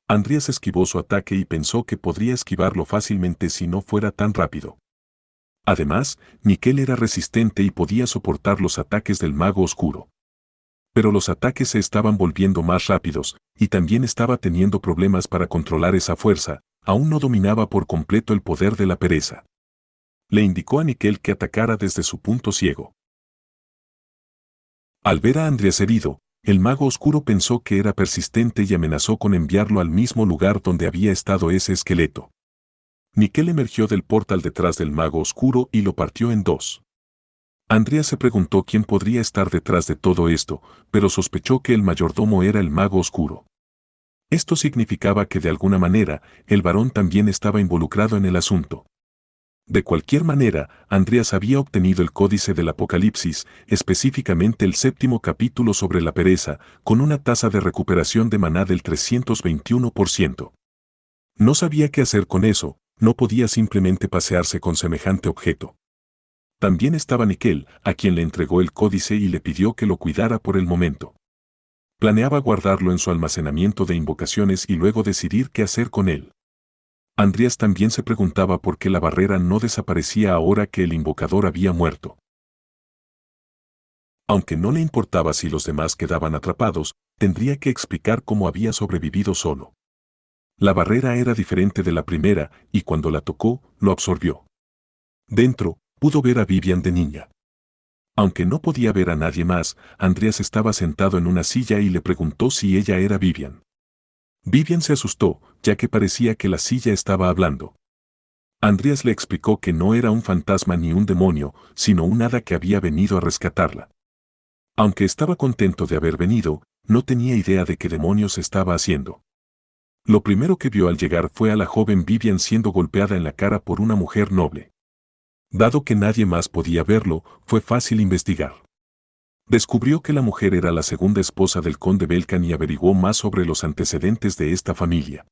Andreas esquivó su ataque y pensó que podría esquivarlo fácilmente si no fuera tan rápido. Además, Nickel era resistente y podía soportar los ataques del mago oscuro. Pero los ataques se estaban volviendo más rápidos, y también estaba teniendo problemas para controlar esa fuerza, aún no dominaba por completo el poder de la pereza. Le indicó a Nickel que atacara desde su punto ciego. Al ver a Andreas herido, el mago oscuro pensó que era persistente y amenazó con enviarlo al mismo lugar donde había estado ese esqueleto. Nickel emergió del portal detrás del mago oscuro y lo partió en dos. Andreas se preguntó quién podría estar detrás de todo esto, pero sospechó que el mayordomo era el mago oscuro. Esto significaba que de alguna manera, el varón también estaba involucrado en el asunto. De cualquier manera, Andreas había obtenido el Códice del Apocalipsis, específicamente el 7º capítulo sobre la pereza, con una tasa de recuperación de maná del 321%. No sabía qué hacer con eso, no podía simplemente pasearse con semejante objeto. También estaba Nickel, a quien le entregó el códice y le pidió que lo cuidara por el momento. Planeaba guardarlo en su almacenamiento de invocaciones y luego decidir qué hacer con él. Andreas también se preguntaba por qué la barrera no desaparecía ahora que el invocador había muerto. Aunque no le importaba si los demás quedaban atrapados, tendría que explicar cómo había sobrevivido solo. La barrera era diferente de la primera y cuando la tocó, lo absorbió. Dentro, pudo ver a Vivian de niña. Aunque no podía ver a nadie más, Andreas estaba sentado en una silla y le preguntó si ella era Vivian. Vivian se asustó, ya que parecía que la silla estaba hablando. Andreas le explicó que no era un fantasma ni un demonio, sino un hada que había venido a rescatarla. Aunque estaba contento de haber venido, no tenía idea de qué demonios estaba haciendo. Lo primero que vio al llegar fue a la joven Vivian siendo golpeada en la cara por una mujer noble. Dado que nadie más podía verlo, fue fácil investigar. Descubrió que la mujer era la segunda esposa del conde Belkan y averiguó más sobre los antecedentes de esta familia.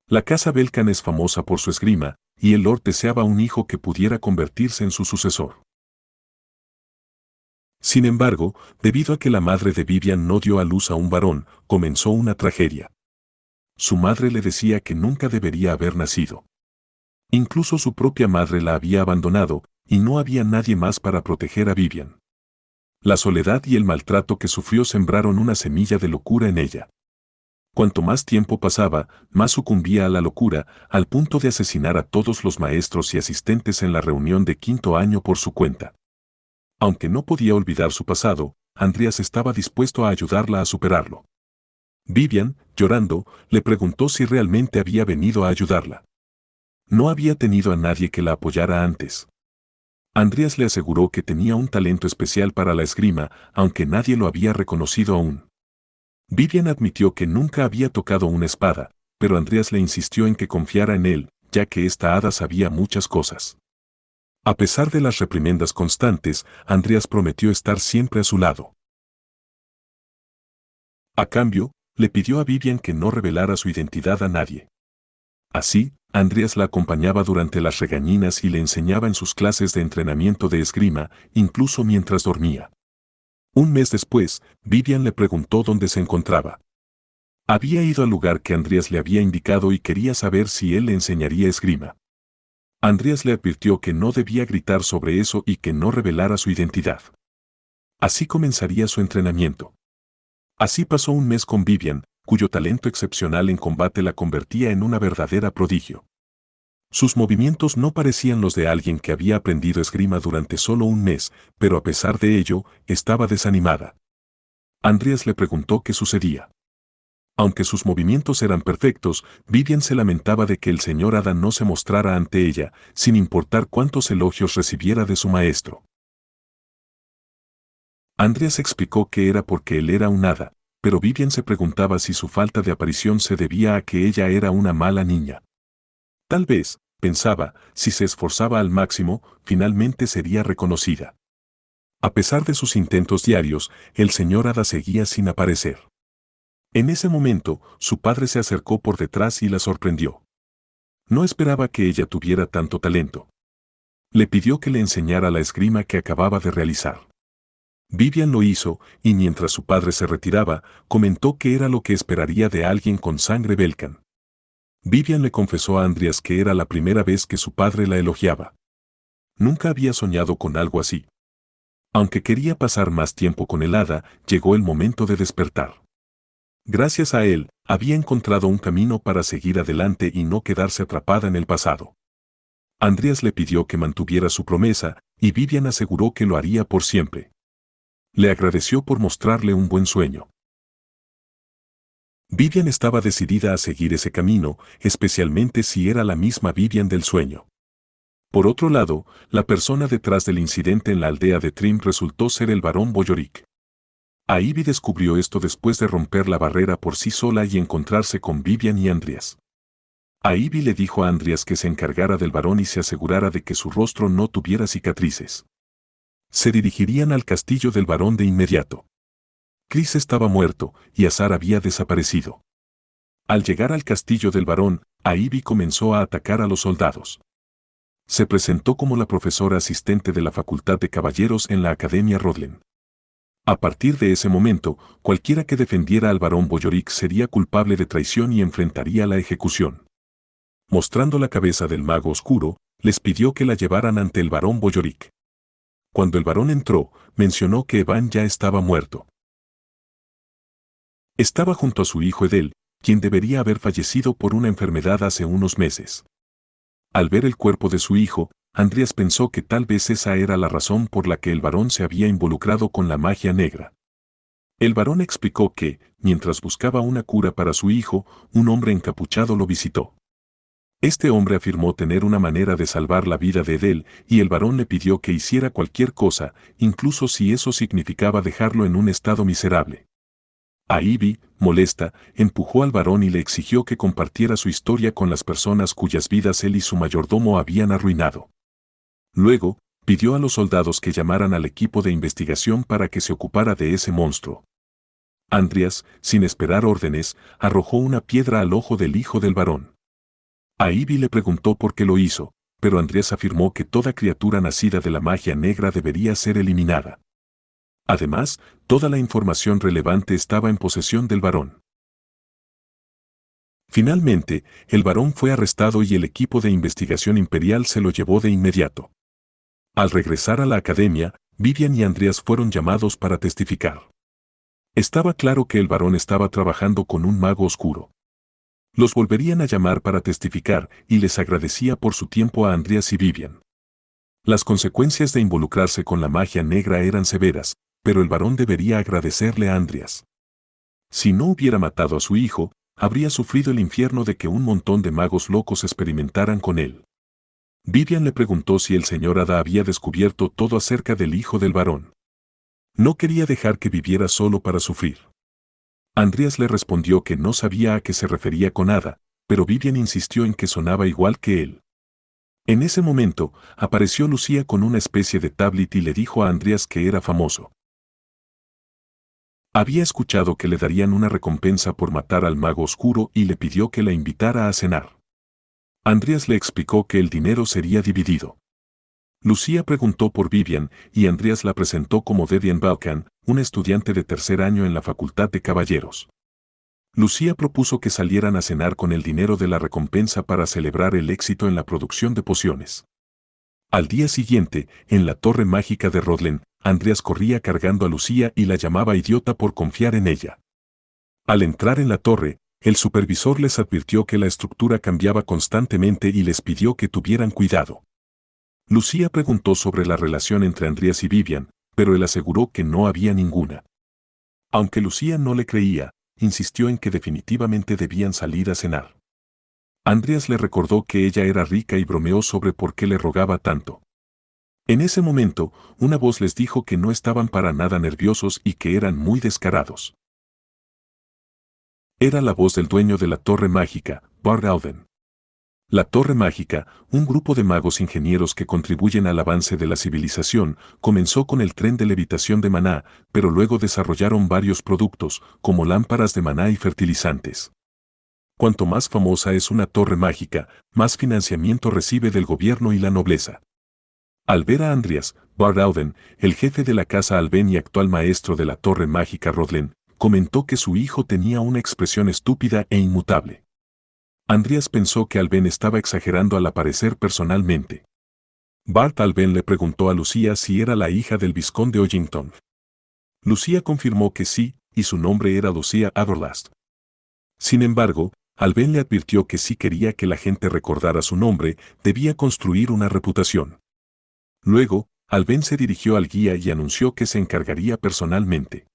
La casa Belkan es famosa por su esgrima, y el lord deseaba un hijo que pudiera convertirse en su sucesor. Sin embargo, debido a que la madre de Vivian no dio a luz a un varón, comenzó una tragedia. Su madre le decía que nunca debería haber nacido. Incluso su propia madre la había abandonado, y no había nadie más para proteger a Vivian. La soledad y el maltrato que sufrió sembraron una semilla de locura en ella. Cuanto más tiempo pasaba, más sucumbía a la locura, al punto de asesinar a todos los maestros y asistentes en la reunión de 5º año por su cuenta. Aunque no podía olvidar su pasado, Andreas estaba dispuesto a ayudarla a superarlo. Vivian, llorando, le preguntó si realmente había venido a ayudarla. No había tenido a nadie que la apoyara antes. Andreas le aseguró que tenía un talento especial para la esgrima, aunque nadie lo había reconocido aún. Vivian admitió que nunca había tocado una espada, pero Andreas le insistió en que confiara en él, ya que esta hada sabía muchas cosas. A pesar de las reprimendas constantes, Andreas prometió estar siempre a su lado. A cambio, le pidió a Vivian que no revelara su identidad a nadie. Así, Andreas la acompañaba durante las regañinas y le enseñaba en sus clases de entrenamiento de esgrima, incluso mientras dormía. Un mes después, Vivian le preguntó dónde se encontraba. Había ido al lugar que Andreas le había indicado y quería saber si él le enseñaría esgrima. Andreas le advirtió que no debía gritar sobre eso y que no revelara su identidad. Así comenzaría su entrenamiento. Así pasó un mes con Vivian, cuyo talento excepcional en combate la convertía en una verdadera prodigio. Sus movimientos no parecían los de alguien que había aprendido esgrima durante solo un mes, pero a pesar de ello, estaba desanimada. Andreas le preguntó qué sucedía. Aunque sus movimientos eran perfectos, Vivian se lamentaba de que el señor Hada no se mostrara ante ella, sin importar cuántos elogios recibiera de su maestro. Andreas explicó que era porque él era un hada, pero Vivian se preguntaba si su falta de aparición se debía a que ella era una mala niña. Tal vez, pensaba, si se esforzaba al máximo, finalmente sería reconocida. A pesar de sus intentos diarios, el señor Hada seguía sin aparecer. En ese momento, su padre se acercó por detrás y la sorprendió. No esperaba que ella tuviera tanto talento. Le pidió que le enseñara la esgrima que acababa de realizar. Vivian lo hizo, y mientras su padre se retiraba, comentó que era lo que esperaría de alguien con sangre Belkan. Vivian le confesó a Andreas que era la primera vez que su padre la elogiaba. Nunca había soñado con algo así. Aunque quería pasar más tiempo con el hada, llegó el momento de despertar. Gracias a él, había encontrado un camino para seguir adelante y no quedarse atrapada en el pasado. Andreas le pidió que mantuviera su promesa, y Vivian aseguró que lo haría por siempre. Le agradeció por mostrarle un buen sueño. Vivian estaba decidida a seguir ese camino, especialmente si era la misma Vivian del sueño. Por otro lado, la persona detrás del incidente en la aldea de Trim resultó ser el barón Boyorik. Ivy descubrió esto después de romper la barrera por sí sola y encontrarse con Vivian y Andreas. Ivy le dijo a Andreas que se encargara del varón y se asegurara de que su rostro no tuviera cicatrices. Se dirigirían al castillo del varón de inmediato. Chris estaba muerto y Azar había desaparecido. Al llegar al castillo del varón, Ivy comenzó a atacar a los soldados. Se presentó como la profesora asistente de la Facultad de Caballeros en la Academia Rodlen. A partir de ese momento, cualquiera que defendiera al barón Boyorik sería culpable de traición y enfrentaría la ejecución. Mostrando la cabeza del mago oscuro, les pidió que la llevaran ante el barón Boyorik. Cuando el barón entró, mencionó que Evan ya estaba muerto. Estaba junto a su hijo Edel, quien debería haber fallecido por una enfermedad hace unos meses. Al ver el cuerpo de su hijo, Andreas pensó que tal vez esa era la razón por la que el varón se había involucrado con la magia negra. El varón explicó que, mientras buscaba una cura para su hijo, un hombre encapuchado lo visitó. Este hombre afirmó tener una manera de salvar la vida de Edel y el varón le pidió que hiciera cualquier cosa, incluso si eso significaba dejarlo en un estado miserable. Ivy, molesta, empujó al varón y le exigió que compartiera su historia con las personas cuyas vidas él y su mayordomo habían arruinado. Luego, pidió a los soldados que llamaran al equipo de investigación para que se ocupara de ese monstruo. Andreas, sin esperar órdenes, arrojó una piedra al ojo del hijo del varón. Ivy le preguntó por qué lo hizo, pero Andreas afirmó que toda criatura nacida de la magia negra debería ser eliminada. Además, toda la información relevante estaba en posesión del varón. Finalmente, el varón fue arrestado y el equipo de investigación imperial se lo llevó de inmediato. Al regresar a la academia, Vivian y Andreas fueron llamados para testificar. Estaba claro que el varón estaba trabajando con un mago oscuro. Los volverían a llamar para testificar y les agradecía por su tiempo a Andreas y Vivian. Las consecuencias de involucrarse con la magia negra eran severas, pero el varón debería agradecerle a Andreas. Si no hubiera matado a su hijo, habría sufrido el infierno de que un montón de magos locos experimentaran con él. Vivian le preguntó si el señor Hada había descubierto todo acerca del hijo del varón. No quería dejar que viviera solo para sufrir. Andreas le respondió que no sabía a qué se refería con Hada, pero Vivian insistió en que sonaba igual que él. En ese momento, apareció Lucía con una especie de tablet y le dijo a Andreas que era famoso. Había escuchado que le darían una recompensa por matar al mago oscuro y le pidió que la invitara a cenar. Andreas le explicó que el dinero sería dividido. Lucía preguntó por Vivian y Andreas la presentó como Dedian Balkan, una estudiante de tercer año en la Facultad de Caballeros. Lucía propuso que salieran a cenar con el dinero de la recompensa para celebrar el éxito en la producción de pociones. Al día siguiente, en la torre mágica de Rodlen, Andreas corría cargando a Lucía y la llamaba idiota por confiar en ella. Al entrar en la torre, el supervisor les advirtió que la estructura cambiaba constantemente y les pidió que tuvieran cuidado. Lucía preguntó sobre la relación entre Andreas y Vivian, pero él aseguró que no había ninguna. Aunque Lucía no le creía, insistió en que definitivamente debían salir a cenar. Andreas le recordó que ella era rica y bromeó sobre por qué le rogaba tanto. En ese momento, una voz les dijo que no estaban para nada nerviosos y que eran muy descarados. Era la voz del dueño de la Torre Mágica, Bard Alden. La Torre Mágica, un grupo de magos ingenieros que contribuyen al avance de la civilización, comenzó con el tren de levitación de maná, pero luego desarrollaron varios productos, como lámparas de maná y fertilizantes. Cuanto más famosa es una torre mágica, más financiamiento recibe del gobierno y la nobleza. Al ver a Andreas, Bard Alden, el jefe de la casa Alben y actual maestro de la Torre Mágica Rodlen, comentó que su hijo tenía una expresión estúpida e inmutable. Andreas pensó que Alben estaba exagerando al aparecer personalmente. Bard Alben le preguntó a Lucía si era la hija del vizconde Ollington. Lucía confirmó que sí, y su nombre era Lucía Adorlast. Sin embargo, Alben le advirtió que si quería que la gente recordara su nombre, debía construir una reputación. Luego, Alben se dirigió al guía y anunció que se encargaría personalmente.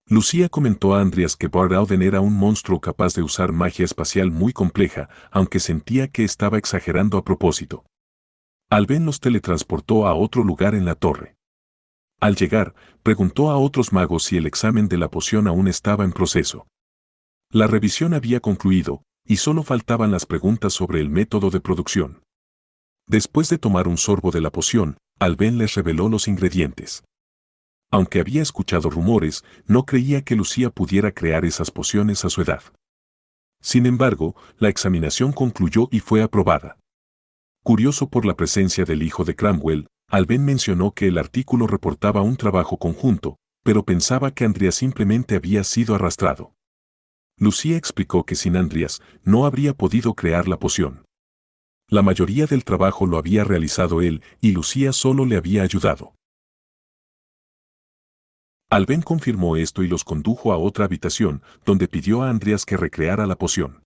Lucía comentó a Andreas que Bardauden era un monstruo capaz de usar magia espacial muy compleja, aunque sentía que estaba exagerando a propósito. Alben los teletransportó a otro lugar en la torre. Al llegar, preguntó a otros magos si el examen de la poción aún estaba en proceso. La revisión había concluido, y solo faltaban las preguntas sobre el método de producción. Después de tomar un sorbo de la poción, Alben les reveló los ingredientes. Aunque había escuchado rumores, no creía que Lucía pudiera crear esas pociones a su edad. Sin embargo, la examinación concluyó y fue aprobada. Curioso por la presencia del hijo de Cramwell, Alben mencionó que el artículo reportaba un trabajo conjunto, pero pensaba que Andreas simplemente había sido arrastrado. Lucía explicó que sin Andreas no habría podido crear la poción. La mayoría del trabajo lo había realizado él y Lucía solo le había ayudado. Alben confirmó esto y los condujo a otra habitación, donde pidió a Andreas que recreara la poción.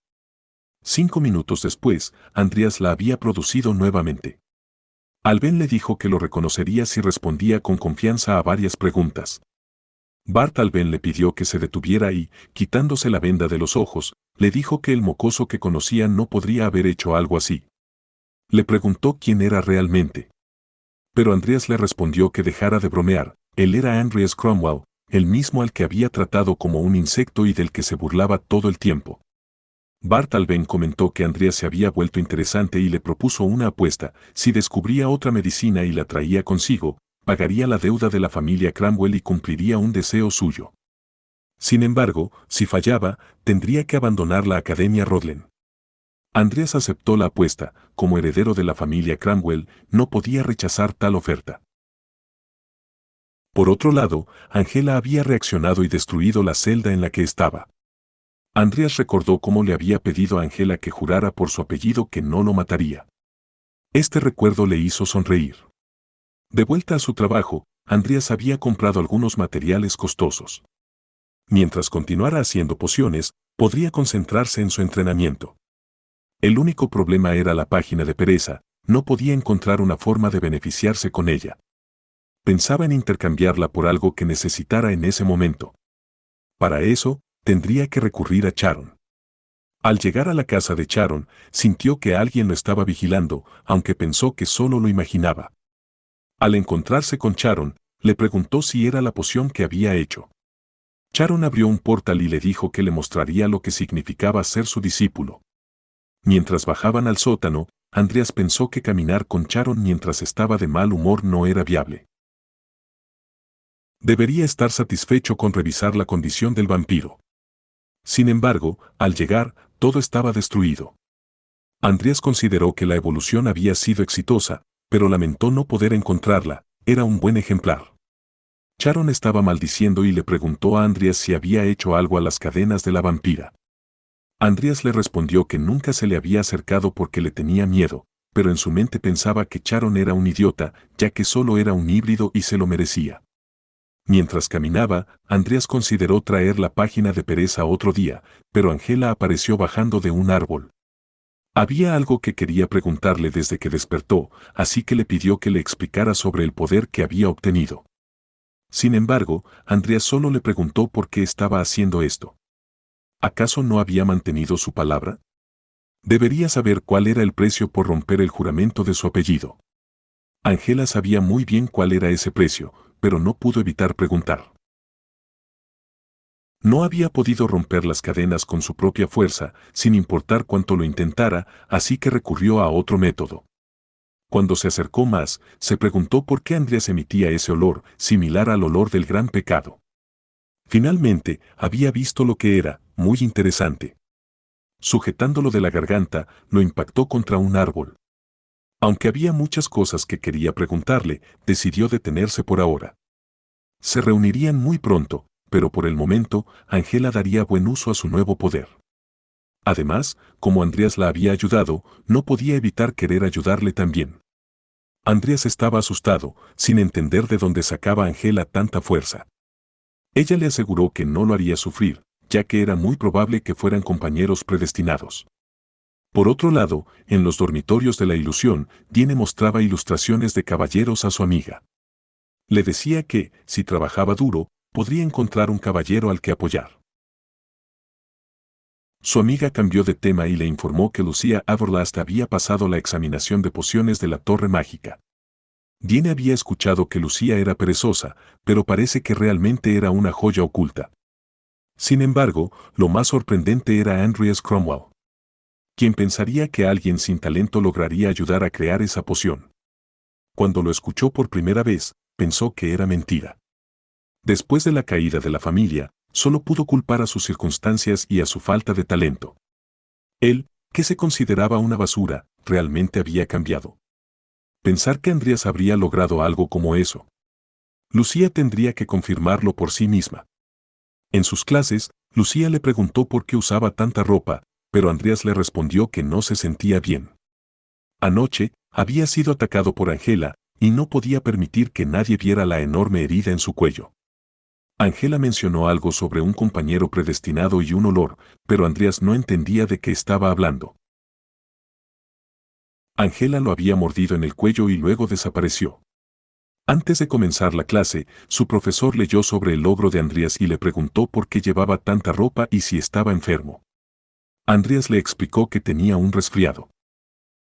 5 minutos después, Andreas la había producido nuevamente. Alben le dijo que lo reconocería si respondía con confianza a varias preguntas. Bart Alben le pidió que se detuviera y, quitándose la venda de los ojos, le dijo que el mocoso que conocía no podría haber hecho algo así. Le preguntó quién era realmente. Pero Andreas le respondió que dejara de bromear, él era Andreas Cromwell, el mismo al que había tratado como un insecto y del que se burlaba todo el tiempo. Bart Alben comentó que Andreas se había vuelto interesante y le propuso una apuesta: si descubría otra medicina y la traía consigo, pagaría la deuda de la familia Cramwell y cumpliría un deseo suyo. Sin embargo, si fallaba, tendría que abandonar la Academia Rodlen. Andreas aceptó la apuesta. Como heredero de la familia Cramwell, no podía rechazar tal oferta. Por otro lado, Angela había reaccionado y destruido la celda en la que estaba. Andreas recordó cómo le había pedido a Angela que jurara por su apellido que no lo mataría. Este recuerdo le hizo sonreír. De vuelta a su trabajo, Andreas había comprado algunos materiales costosos. Mientras continuara haciendo pociones, podría concentrarse en su entrenamiento. El único problema era la página de pereza, no podía encontrar una forma de beneficiarse con ella. Pensaba en intercambiarla por algo que necesitara en ese momento. Para eso, tendría que recurrir a Charon. Al llegar a la casa de Charon, sintió que alguien lo estaba vigilando, aunque pensó que solo lo imaginaba. Al encontrarse con Charon, le preguntó si era la poción que había hecho. Charon abrió un portal y le dijo que le mostraría lo que significaba ser su discípulo. Mientras bajaban al sótano, Andreas pensó que caminar con Charon mientras estaba de mal humor no era viable. Debería estar satisfecho con revisar la condición del vampiro. Sin embargo, al llegar, todo estaba destruido. Andreas consideró que la evolución había sido exitosa, pero lamentó no poder encontrarla. Era un buen ejemplar. Charon estaba maldiciendo y le preguntó a Andreas si había hecho algo a las cadenas de la vampira. Andreas le respondió que nunca se le había acercado porque le tenía miedo, pero en su mente pensaba que Charon era un idiota, ya que solo era un híbrido y se lo merecía. Mientras caminaba, Andreas consideró traer la página de pereza otro día, pero Angela apareció bajando de un árbol. Había algo que quería preguntarle desde que despertó, así que le pidió que le explicara sobre el poder que había obtenido. Sin embargo, Andreas solo le preguntó por qué estaba haciendo esto. ¿Acaso no había mantenido su palabra? Debería saber cuál era el precio por romper el juramento de su apellido. Angela sabía muy bien cuál era ese precio, pero no pudo evitar preguntar. No había podido romper las cadenas con su propia fuerza, sin importar cuánto lo intentara, así que recurrió a otro método. Cuando se acercó más, se preguntó por qué Andreas emitía ese olor, similar al olor del gran pecado. Finalmente, había visto lo que era, muy interesante. Sujetándolo de la garganta, lo impactó contra un árbol. Aunque había muchas cosas que quería preguntarle, decidió detenerse por ahora. Se reunirían muy pronto, pero por el momento, Angela daría buen uso a su nuevo poder. Además, como Andreas la había ayudado, no podía evitar querer ayudarle también. Andreas estaba asustado, sin entender de dónde sacaba Angela tanta fuerza. Ella le aseguró que no lo haría sufrir, ya que era muy probable que fueran compañeros predestinados. Por otro lado, en los dormitorios de la ilusión, Diane mostraba ilustraciones de caballeros a su amiga. Le decía que, si trabajaba duro, podría encontrar un caballero al que apoyar. Su amiga cambió de tema y le informó que Lucia Averlast había pasado la examinación de pociones de la Torre Mágica. Diane había escuchado que Lucia era perezosa, pero parece que realmente era una joya oculta. Sin embargo, lo más sorprendente era Andreas Cromwell. ¿Quién pensaría que alguien sin talento lograría ayudar a crear esa poción? Cuando lo escuchó por primera vez, pensó que era mentira. Después de la caída de la familia, solo pudo culpar a sus circunstancias y a su falta de talento. Él, que se consideraba una basura, realmente había cambiado. Pensar que Andreas habría logrado algo como eso. Lucía tendría que confirmarlo por sí misma. En sus clases, Lucía le preguntó por qué usaba tanta ropa, pero Andreas le respondió que no se sentía bien. Anoche, había sido atacado por Angela, y no podía permitir que nadie viera la enorme herida en su cuello. Angela mencionó algo sobre un compañero predestinado y un olor, pero Andreas no entendía de qué estaba hablando. Angela lo había mordido en el cuello y luego desapareció. Antes de comenzar la clase, su profesor leyó sobre el logro de Andreas y le preguntó por qué llevaba tanta ropa y si estaba enfermo. Andreas le explicó que tenía un resfriado.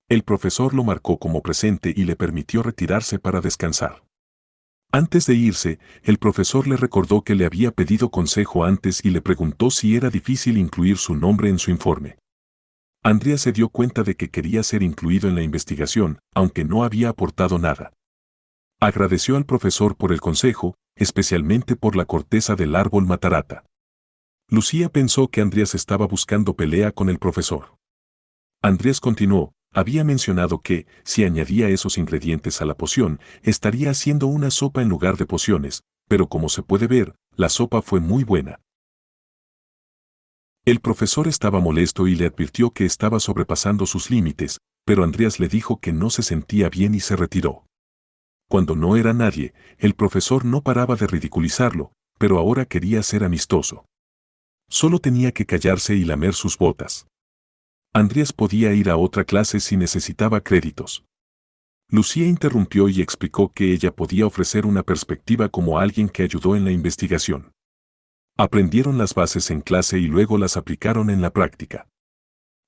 El profesor lo marcó como presente y le permitió retirarse para descansar. Antes de irse, el profesor le recordó que le había pedido consejo antes y le preguntó si era difícil incluir su nombre en su informe. Andreas se dio cuenta de que quería ser incluido en la investigación, aunque no había aportado nada. Agradeció al profesor por el consejo, especialmente por la corteza del árbol matarata. Lucía pensó que Andreas estaba buscando pelea con el profesor. Andreas continuó, había mencionado que, si añadía esos ingredientes a la poción, estaría haciendo una sopa en lugar de pociones, pero como se puede ver, la sopa fue muy buena. El profesor estaba molesto y le advirtió que estaba sobrepasando sus límites, pero Andreas le dijo que no se sentía bien y se retiró. Cuando no era nadie, el profesor no paraba de ridiculizarlo, pero ahora quería ser amistoso. Solo tenía que callarse y lamer sus botas. Andreas podía ir a otra clase si necesitaba créditos. Lucía interrumpió y explicó que ella podía ofrecer una perspectiva como alguien que ayudó en la investigación. Aprendieron las bases en clase y luego las aplicaron en la práctica.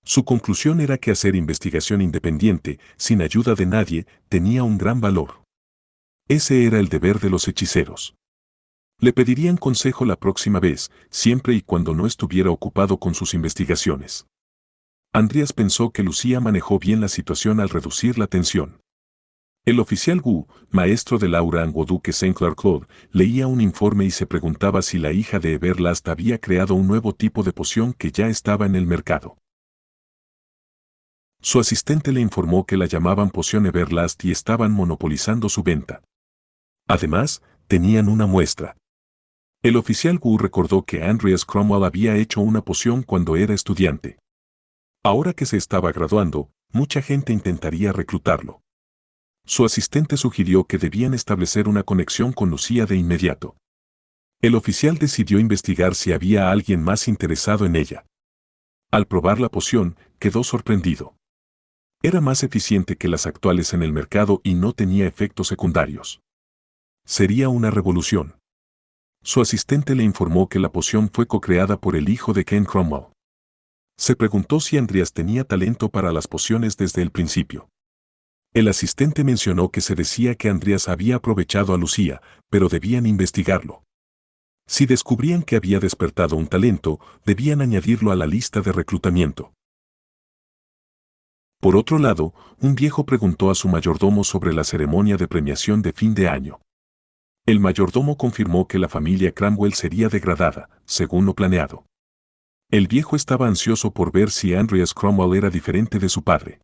Su conclusión era que hacer investigación independiente, sin ayuda de nadie, tenía un gran valor. Ese era el deber de los hechiceros. Le pedirían consejo la próxima vez, siempre y cuando no estuviera ocupado con sus investigaciones. Andreas pensó que Lucía manejó bien la situación al reducir la tensión. El oficial Wu, maestro de Laura Angoduque Saint Claude, leía un informe y se preguntaba si la hija de Everlast había creado un nuevo tipo de poción que ya estaba en el mercado. Su asistente le informó que la llamaban poción Everlast y estaban monopolizando su venta. Además, tenían una muestra. El oficial Wu recordó que Andreas Cromwell había hecho una poción cuando era estudiante. Ahora que se estaba graduando, mucha gente intentaría reclutarlo. Su asistente sugirió que debían establecer una conexión con Lucía de inmediato. El oficial decidió investigar si había alguien más interesado en ella. Al probar la poción, quedó sorprendido. Era más eficiente que las actuales en el mercado y no tenía efectos secundarios. Sería una revolución. Su asistente le informó que la poción fue co-creada por el hijo de Ken Cromwell. Se preguntó si Andreas tenía talento para las pociones desde el principio. El asistente mencionó que se decía que Andreas había aprovechado a Lucía, pero debían investigarlo. Si descubrían que había despertado un talento, debían añadirlo a la lista de reclutamiento. Por otro lado, un viejo preguntó a su mayordomo sobre la ceremonia de premiación de fin de año. El mayordomo confirmó que la familia Cromwell sería degradada, según lo planeado. El viejo estaba ansioso por ver si Andreas Cromwell era diferente de su padre.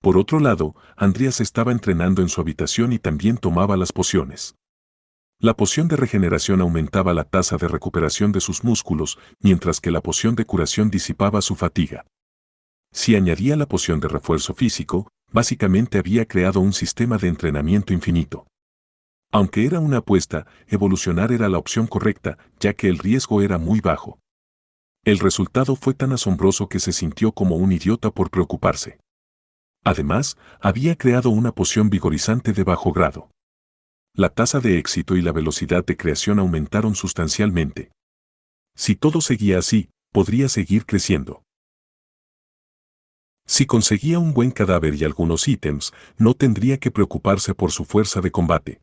Por otro lado, Andreas estaba entrenando en su habitación y también tomaba las pociones. La poción de regeneración aumentaba la tasa de recuperación de sus músculos, mientras que la poción de curación disipaba su fatiga. Si añadía la poción de refuerzo físico, básicamente había creado un sistema de entrenamiento infinito. Aunque era una apuesta, evolucionar era la opción correcta, ya que el riesgo era muy bajo. El resultado fue tan asombroso que se sintió como un idiota por preocuparse. Además, había creado una poción vigorizante de bajo grado. La tasa de éxito y la velocidad de creación aumentaron sustancialmente. Si todo seguía así, podría seguir creciendo. Si conseguía un buen cadáver y algunos ítems, no tendría que preocuparse por su fuerza de combate.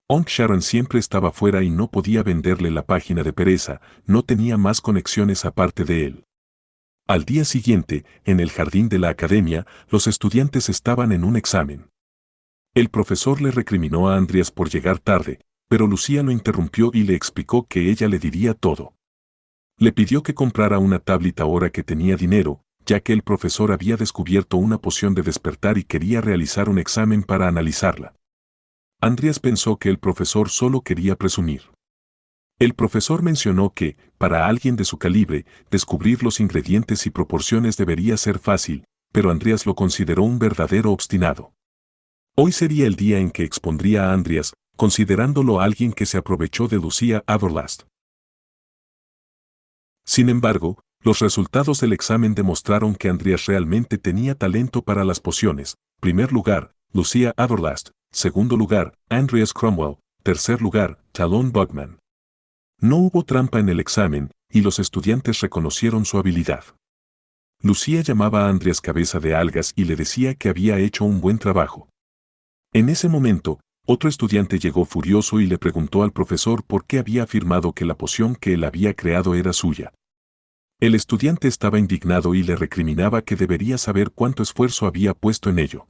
Onk Sharon siempre estaba fuera y no podía venderle la página de pereza, no tenía más conexiones aparte de él. Al día siguiente, en el jardín de la academia, los estudiantes estaban en un examen. El profesor le recriminó a Andreas por llegar tarde, pero Lucía lo interrumpió y le explicó que ella le diría todo. Le pidió que comprara una tablet ahora que tenía dinero, ya que el profesor había descubierto una poción de despertar y quería realizar un examen para analizarla. Andreas pensó que el profesor solo quería presumir. El profesor mencionó que, para alguien de su calibre, descubrir los ingredientes y proporciones debería ser fácil, pero Andreas lo consideró un verdadero obstinado. Hoy sería el día en que expondría a Andreas, considerándolo alguien que se aprovechó de Lucía Averlast. Sin embargo, los resultados del examen demostraron que Andreas realmente tenía talento para las pociones. Primer lugar, Lucía Averlast. Segundo lugar, Andreas Cromwell. Tercer lugar, Talon Bugman. No hubo trampa en el examen, y los estudiantes reconocieron su habilidad. Lucía llamaba a Andreas cabeza de algas y le decía que había hecho un buen trabajo. En ese momento, otro estudiante llegó furioso y le preguntó al profesor por qué había afirmado que la poción que él había creado era suya. El estudiante estaba indignado y le recriminaba que debería saber cuánto esfuerzo había puesto en ello.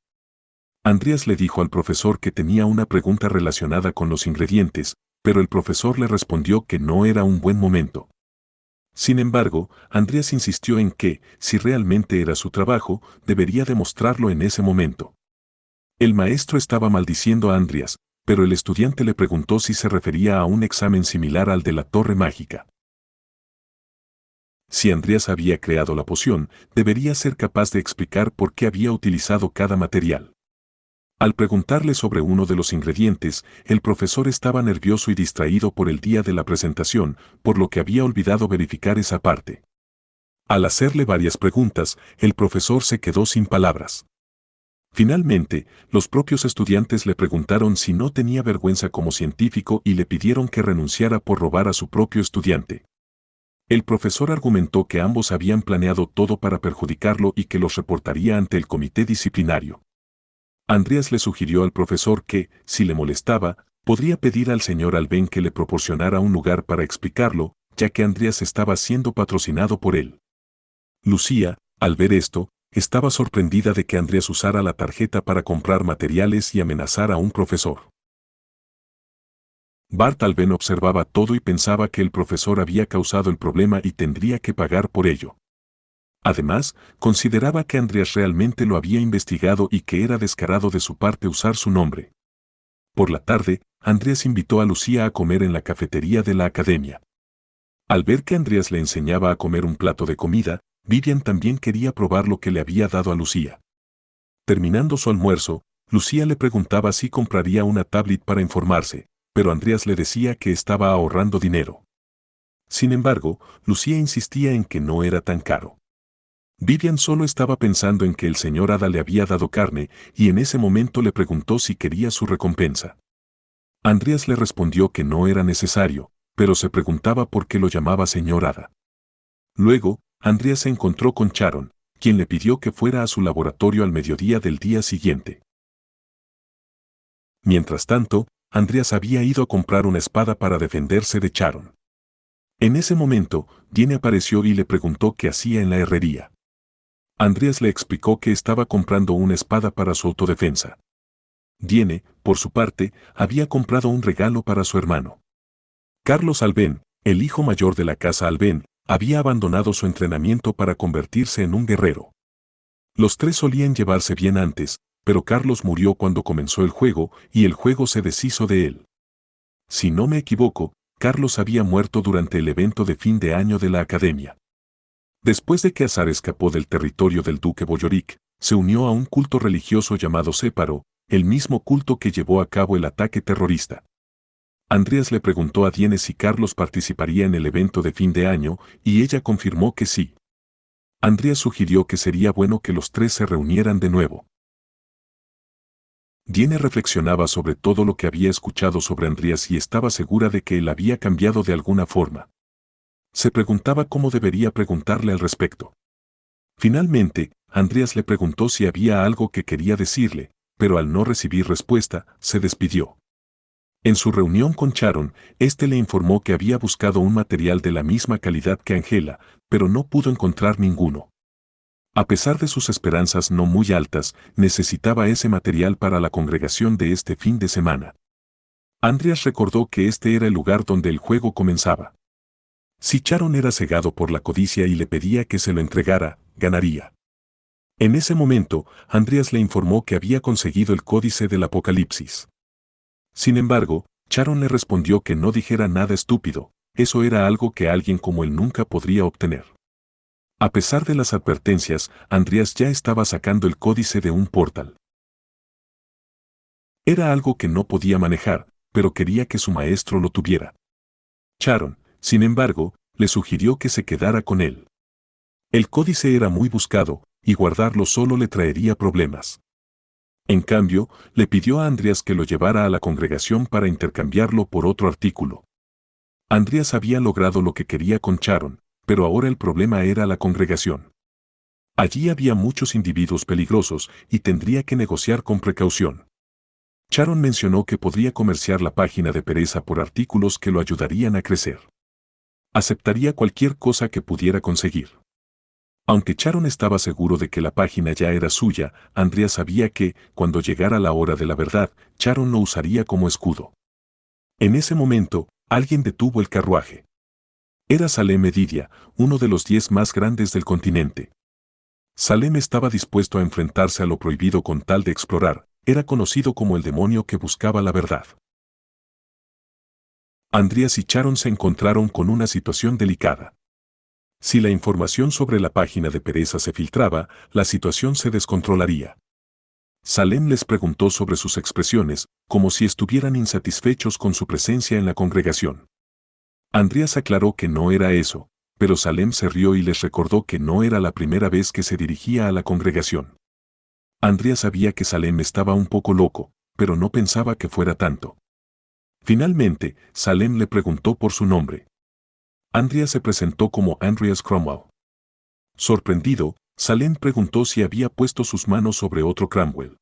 Andreas le dijo al profesor que tenía una pregunta relacionada con los ingredientes, pero el profesor le respondió que no era un buen momento. Sin embargo, Andreas insistió en que, si realmente era su trabajo, debería demostrarlo en ese momento. El maestro estaba maldiciendo a Andreas, pero el estudiante le preguntó si se refería a un examen similar al de la Torre Mágica. Si Andreas había creado la poción, debería ser capaz de explicar por qué había utilizado cada material. Al preguntarle sobre uno de los ingredientes, el profesor estaba nervioso y distraído por el día de la presentación, por lo que había olvidado verificar esa parte. Al hacerle varias preguntas, el profesor se quedó sin palabras. Finalmente, los propios estudiantes le preguntaron si no tenía vergüenza como científico y le pidieron que renunciara por robar a su propio estudiante. El profesor argumentó que ambos habían planeado todo para perjudicarlo y que los reportaría ante el comité disciplinario. Andreas le sugirió al profesor que, si le molestaba, podría pedir al señor Alben que le proporcionara un lugar para explicarlo, ya que Andreas estaba siendo patrocinado por él. Lucía, al ver esto, estaba sorprendida de que Andreas usara la tarjeta para comprar materiales y amenazar a un profesor. Bart Alben observaba todo y pensaba que el profesor había causado el problema y tendría que pagar por ello. Además, consideraba que Andreas realmente lo había investigado y que era descarado de su parte usar su nombre. Por la tarde, Andreas invitó a Lucía a comer en la cafetería de la academia. Al ver que Andreas le enseñaba a comer un plato de comida, Vivian también quería probar lo que le había dado a Lucía. Terminando su almuerzo, Lucía le preguntaba si compraría una tablet para informarse, pero Andreas le decía que estaba ahorrando dinero. Sin embargo, Lucía insistía en que no era tan caro. Vivian solo estaba pensando en que el señor Hada le había dado carne y en ese momento le preguntó si quería su recompensa. Andreas le respondió que no era necesario, pero se preguntaba por qué lo llamaba señor Hada. Luego, Andreas se encontró con Sharon, quien le pidió que fuera a su laboratorio al mediodía del día siguiente. Mientras tanto, Andreas había ido a comprar una espada para defenderse de Sharon. En ese momento, Diane apareció y le preguntó qué hacía en la herrería. Andreas le explicó que estaba comprando una espada para su autodefensa. Diane, por su parte, había comprado un regalo para su hermano. Carlos Alben, el hijo mayor de la casa Alben, había abandonado su entrenamiento para convertirse en un guerrero. Los tres solían llevarse bien antes, pero Carlos murió cuando comenzó el juego y el juego se deshizo de él. Si no me equivoco, Carlos había muerto durante el evento de fin de año de la academia. Después de que Azar escapó del territorio del duque Boyoric, se unió a un culto religioso llamado Séparo, el mismo culto que llevó a cabo el ataque terrorista. Andreas le preguntó a Diane si Carlos participaría en el evento de fin de año, y ella confirmó que sí. Andreas sugirió que sería bueno que los tres se reunieran de nuevo. Diane reflexionaba sobre todo lo que había escuchado sobre Andreas y estaba segura de que él había cambiado de alguna forma. Se preguntaba cómo debería preguntarle al respecto. Finalmente, Andreas le preguntó si había algo que quería decirle, pero al no recibir respuesta, se despidió. En su reunión con Sharon, este le informó que había buscado un material de la misma calidad que Angela, pero no pudo encontrar ninguno. A pesar de sus esperanzas no muy altas, necesitaba ese material para la congregación de este fin de semana. Andreas recordó que este era el lugar donde el juego comenzaba. Si Sharon era cegado por la codicia y le pedía que se lo entregara, ganaría. En ese momento, Andreas le informó que había conseguido el códice del Apocalipsis. Sin embargo, Sharon le respondió que no dijera nada estúpido, eso era algo que alguien como él nunca podría obtener. A pesar de las advertencias, Andreas ya estaba sacando el códice de un portal. Era algo que no podía manejar, pero quería que su maestro lo tuviera. Sharon, sin embargo, le sugirió que se quedara con él. El códice era muy buscado, y guardarlo solo le traería problemas. En cambio, le pidió a Andreas que lo llevara a la congregación para intercambiarlo por otro artículo. Andreas había logrado lo que quería con Sharon, pero ahora el problema era la congregación. Allí había muchos individuos peligrosos y tendría que negociar con precaución. Sharon mencionó que podría comerciar la página de Pereza por artículos que lo ayudarían a crecer. Aceptaría cualquier cosa que pudiera conseguir. Aunque Sharon estaba seguro de que la página ya era suya, Andreas sabía que, cuando llegara la hora de la verdad, Sharon lo usaría como escudo. En ese momento, alguien detuvo el carruaje. Era Salem Edidia, uno de los 10 más grandes del continente. Salem estaba dispuesto a enfrentarse a lo prohibido con tal de explorar, era conocido como el demonio que buscaba la verdad. Andreas y Sharon se encontraron con una situación delicada. Si la información sobre la página de Pereza se filtraba, la situación se descontrolaría. Salem les preguntó sobre sus expresiones, como si estuvieran insatisfechos con su presencia en la congregación. Andreas aclaró que no era eso, pero Salem se rió y les recordó que no era la primera vez que se dirigía a la congregación. Andreas sabía que Salem estaba un poco loco, pero no pensaba que fuera tanto. Finalmente, Salem le preguntó por su nombre. Andreas se presentó como Andreas Cromwell. Sorprendido, Salem preguntó si había puesto sus manos sobre otro Cromwell.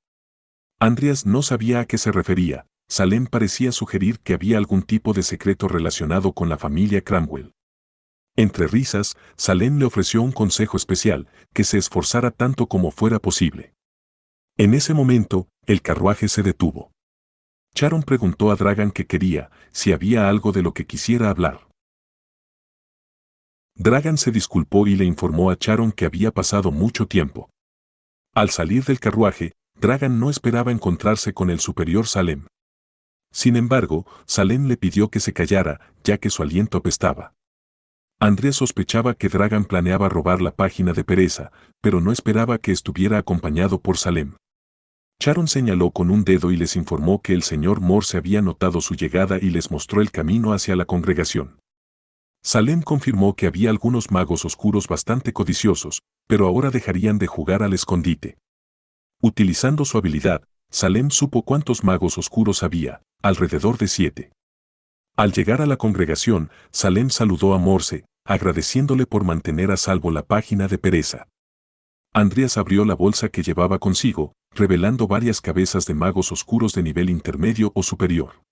Andreas no sabía a qué se refería. Salem parecía sugerir que había algún tipo de secreto relacionado con la familia Cromwell. Entre risas, Salem le ofreció un consejo especial, que se esforzara tanto como fuera posible. En ese momento, el carruaje se detuvo. Sharon preguntó a Dragan qué quería, si había algo de lo que quisiera hablar. Dragan se disculpó y le informó a Sharon que había pasado mucho tiempo. Al salir del carruaje, Dragan no esperaba encontrarse con el superior Salem. Sin embargo, Salem le pidió que se callara, ya que su aliento apestaba. Andrés sospechaba que Dragan planeaba robar la página de Pereza, pero no esperaba que estuviera acompañado por Salem. Sharon señaló con un dedo y les informó que el señor Morse había notado su llegada y les mostró el camino hacia la congregación. Salem confirmó que había algunos magos oscuros bastante codiciosos, pero ahora dejarían de jugar al escondite. Utilizando su habilidad, Salem supo cuántos magos oscuros había, alrededor de 7. Al llegar a la congregación, Salem saludó a Morse, agradeciéndole por mantener a salvo la página de Pereza. Andreas abrió la bolsa que llevaba consigo, revelando varias cabezas de magos oscuros de nivel intermedio o superior.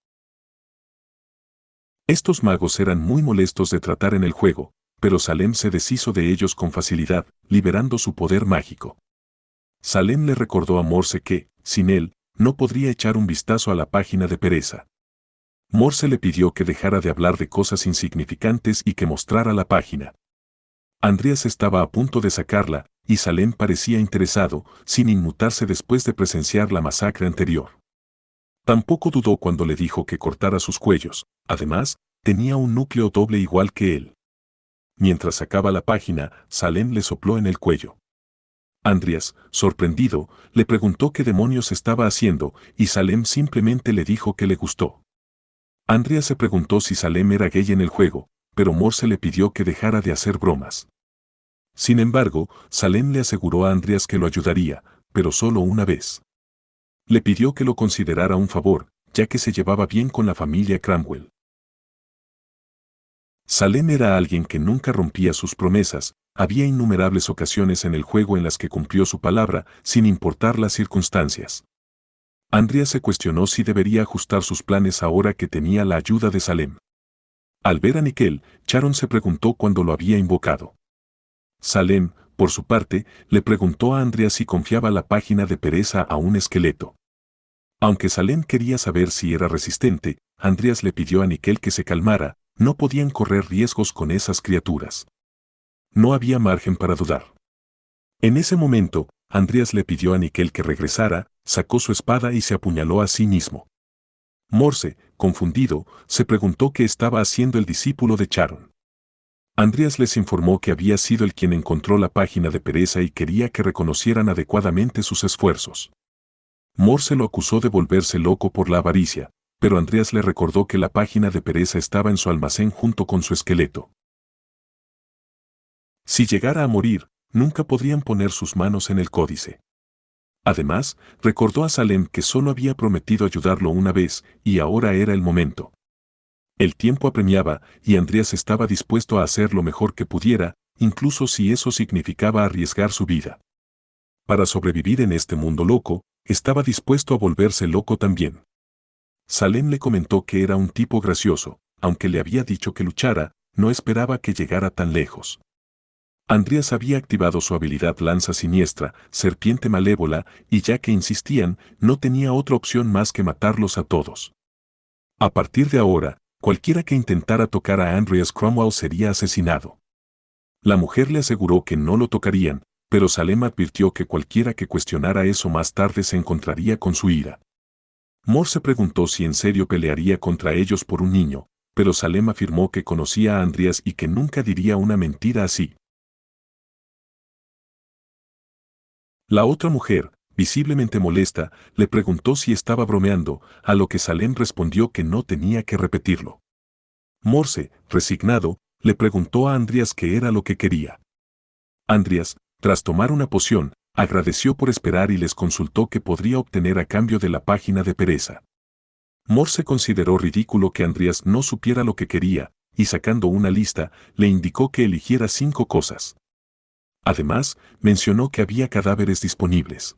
Estos magos eran muy molestos de tratar en el juego, pero Salem se deshizo de ellos con facilidad, liberando su poder mágico. Salem le recordó a Morse que, sin él, no podría echar un vistazo a la página de Pereza. Morse le pidió que dejara de hablar de cosas insignificantes y que mostrara la página. Andreas estaba a punto de sacarla, y Salem parecía interesado, sin inmutarse después de presenciar la masacre anterior. Tampoco dudó cuando le dijo que cortara sus cuellos, además, tenía un núcleo doble igual que él. Mientras sacaba la página, Salem le sopló en el cuello. Andreas, sorprendido, le preguntó qué demonios estaba haciendo, y Salem simplemente le dijo que le gustó. Andreas se preguntó si Salem era gay en el juego, pero Morse le pidió que dejara de hacer bromas. Sin embargo, Salem le aseguró a Andreas que lo ayudaría, pero solo una vez. Le pidió que lo considerara un favor, ya que se llevaba bien con la familia Cramwell. Salem era alguien que nunca rompía sus promesas, había innumerables ocasiones en el juego en las que cumplió su palabra, sin importar las circunstancias. Andreas se cuestionó si debería ajustar sus planes ahora que tenía la ayuda de Salem. Al ver a Nickel, Sharon se preguntó cuándo lo había invocado. Salem, por su parte, le preguntó a Andreas si confiaba la página de pereza a un esqueleto. Aunque Salem quería saber si era resistente, Andreas le pidió a Nickel que se calmara, no podían correr riesgos con esas criaturas. No había margen para dudar. En ese momento, Andreas le pidió a Nickel que regresara, sacó su espada y se apuñaló a sí mismo. Morse, confundido, se preguntó qué estaba haciendo el discípulo de Sharon. Andreas les informó que había sido el quien encontró la página de pereza y quería que reconocieran adecuadamente sus esfuerzos. Morse lo acusó de volverse loco por la avaricia, pero Andreas le recordó que la página de pereza estaba en su almacén junto con su esqueleto. Si llegara a morir, nunca podrían poner sus manos en el códice. Además, recordó a Salem que solo había prometido ayudarlo una vez, y ahora era el momento. El tiempo apremiaba, y Andreas estaba dispuesto a hacer lo mejor que pudiera, incluso si eso significaba arriesgar su vida. Para sobrevivir en este mundo loco, estaba dispuesto a volverse loco también. Salem le comentó que era un tipo gracioso, aunque le había dicho que luchara, no esperaba que llegara tan lejos. Andreas había activado su habilidad lanza siniestra, serpiente malévola, y ya que insistían, no tenía otra opción más que matarlos a todos. A partir de ahora, cualquiera que intentara tocar a Andreas Cromwell sería asesinado. La mujer le aseguró que no lo tocarían, pero Salem advirtió que cualquiera que cuestionara eso más tarde se encontraría con su ira. Morse se preguntó si en serio pelearía contra ellos por un niño, pero Salem afirmó que conocía a Andreas y que nunca diría una mentira así. La otra mujer, visiblemente molesta, le preguntó si estaba bromeando, a lo que Salem respondió que no tenía que repetirlo. Morse, resignado, le preguntó a Andreas qué era lo que quería. Andreas, tras tomar una poción, agradeció por esperar y les consultó qué podría obtener a cambio de la página de pereza. Morse consideró ridículo que Andreas no supiera lo que quería, y sacando una lista, le indicó que eligiera 5 cosas. Además, mencionó que había cadáveres disponibles.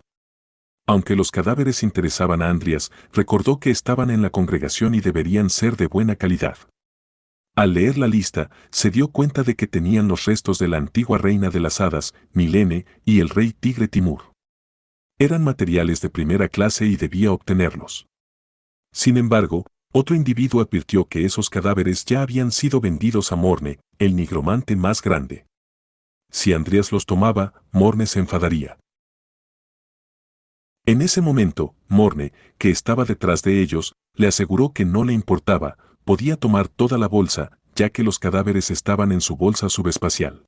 Aunque los cadáveres interesaban a Andreas, recordó que estaban en la congregación y deberían ser de buena calidad. Al leer la lista, se dio cuenta de que tenían los restos de la antigua reina de las hadas, Milene, y el rey tigre Timur. Eran materiales de primera clase y debía obtenerlos. Sin embargo, otro individuo advirtió que esos cadáveres ya habían sido vendidos a Morne, el nigromante más grande. Si Andreas los tomaba, Morne se enfadaría. En ese momento, Morne, que estaba detrás de ellos, le aseguró que no le importaba, podía tomar toda la bolsa, ya que los cadáveres estaban en su bolsa subespacial.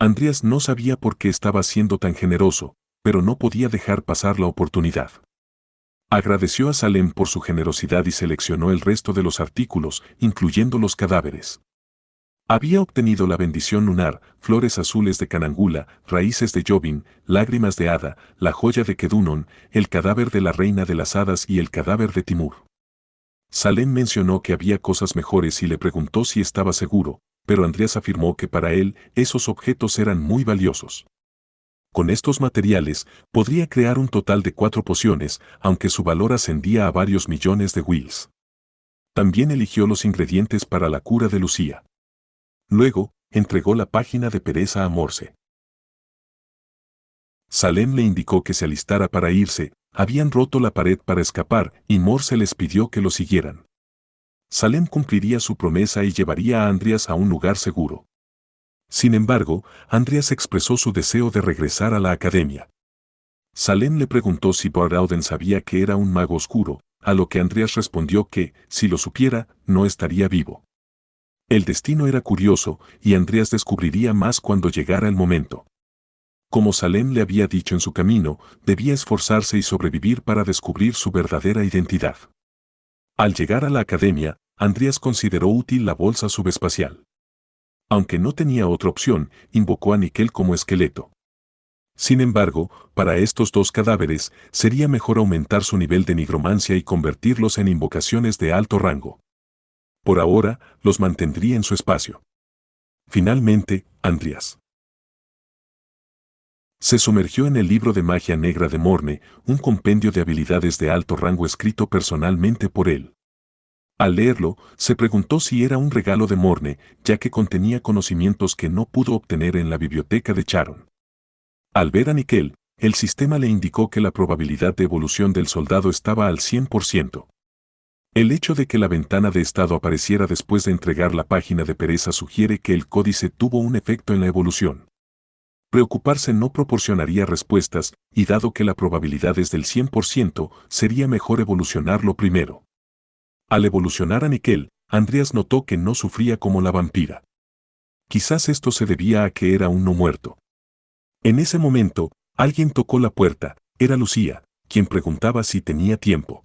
Andreas no sabía por qué estaba siendo tan generoso, pero no podía dejar pasar la oportunidad. Agradeció a Salem por su generosidad y seleccionó el resto de los artículos, incluyendo los cadáveres. Había obtenido la bendición lunar, flores azules de canangula, raíces de Jobin, lágrimas de hada, la joya de Kedunon, el cadáver de la reina de las hadas y el cadáver de Timur. Salem mencionó que había cosas mejores y le preguntó si estaba seguro, pero Andreas afirmó que para él esos objetos eran muy valiosos. Con estos materiales, podría crear un total de 4 pociones, aunque su valor ascendía a varios millones de wills. También eligió los ingredientes para la cura de Lucía. Luego, entregó la página de pereza a Morse. Salem le indicó que se alistara para irse, habían roto la pared para escapar y Morse les pidió que lo siguieran. Salem cumpliría su promesa y llevaría a Andreas a un lugar seguro. Sin embargo, Andreas expresó su deseo de regresar a la academia. Salem le preguntó si Bardauden sabía que era un mago oscuro, a lo que Andreas respondió que, si lo supiera, no estaría vivo. El destino era curioso, y Andreas descubriría más cuando llegara el momento. Como Salem le había dicho en su camino, debía esforzarse y sobrevivir para descubrir su verdadera identidad. Al llegar a la academia, Andreas consideró útil la bolsa subespacial. Aunque no tenía otra opción, invocó a Nickel como esqueleto. Sin embargo, para estos dos cadáveres, sería mejor aumentar su nivel de nigromancia y convertirlos en invocaciones de alto rango. Por ahora, los mantendría en su espacio. Finalmente, Andreas se sumergió en el libro de magia negra de Morne, un compendio de habilidades de alto rango escrito personalmente por él. Al leerlo, se preguntó si era un regalo de Morne, ya que contenía conocimientos que no pudo obtener en la biblioteca de Charon. Al ver a Nickel, el sistema le indicó que la probabilidad de evolución del soldado estaba al 100%. El hecho de que la ventana de estado apareciera después de entregar la página de pereza sugiere que el códice tuvo un efecto en la evolución. Preocuparse no proporcionaría respuestas, y dado que la probabilidad es del 100%, sería mejor evolucionarlo primero. Al evolucionar a Nickel, Andreas notó que no sufría como la vampira. Quizás esto se debía a que era un no muerto. En ese momento, alguien tocó la puerta, era Lucía, quien preguntaba si tenía tiempo.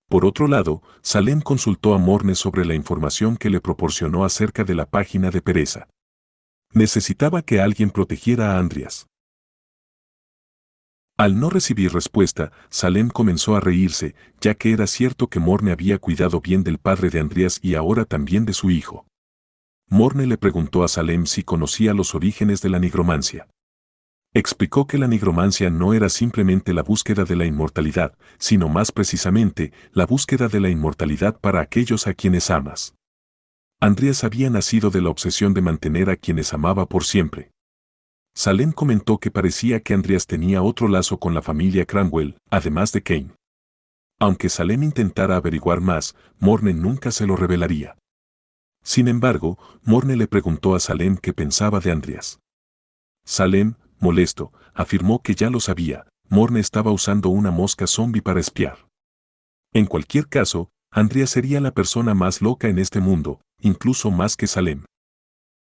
Por otro lado, Salem consultó a Morne sobre la información que le proporcionó acerca de la página de pereza. Necesitaba que alguien protegiera a Andreas. Al no recibir respuesta, Salem comenzó a reírse, ya que era cierto que Morne había cuidado bien del padre de Andreas y ahora también de su hijo. Morne le preguntó a Salem si conocía los orígenes de la nigromancia. Explicó que la nigromancia no era simplemente la búsqueda de la inmortalidad, sino más precisamente, la búsqueda de la inmortalidad para aquellos a quienes amas. Andreas había nacido de la obsesión de mantener a quienes amaba por siempre. Salem comentó que parecía que Andreas tenía otro lazo con la familia Cranwell, además de Kane. Aunque Salem intentara averiguar más, Morne nunca se lo revelaría. Sin embargo, Morne le preguntó a Salem qué pensaba de Andreas. Salem, molesto, afirmó que ya lo sabía, Morne estaba usando una mosca zombie para espiar. En cualquier caso, Andreas sería la persona más loca en este mundo, incluso más que Salem.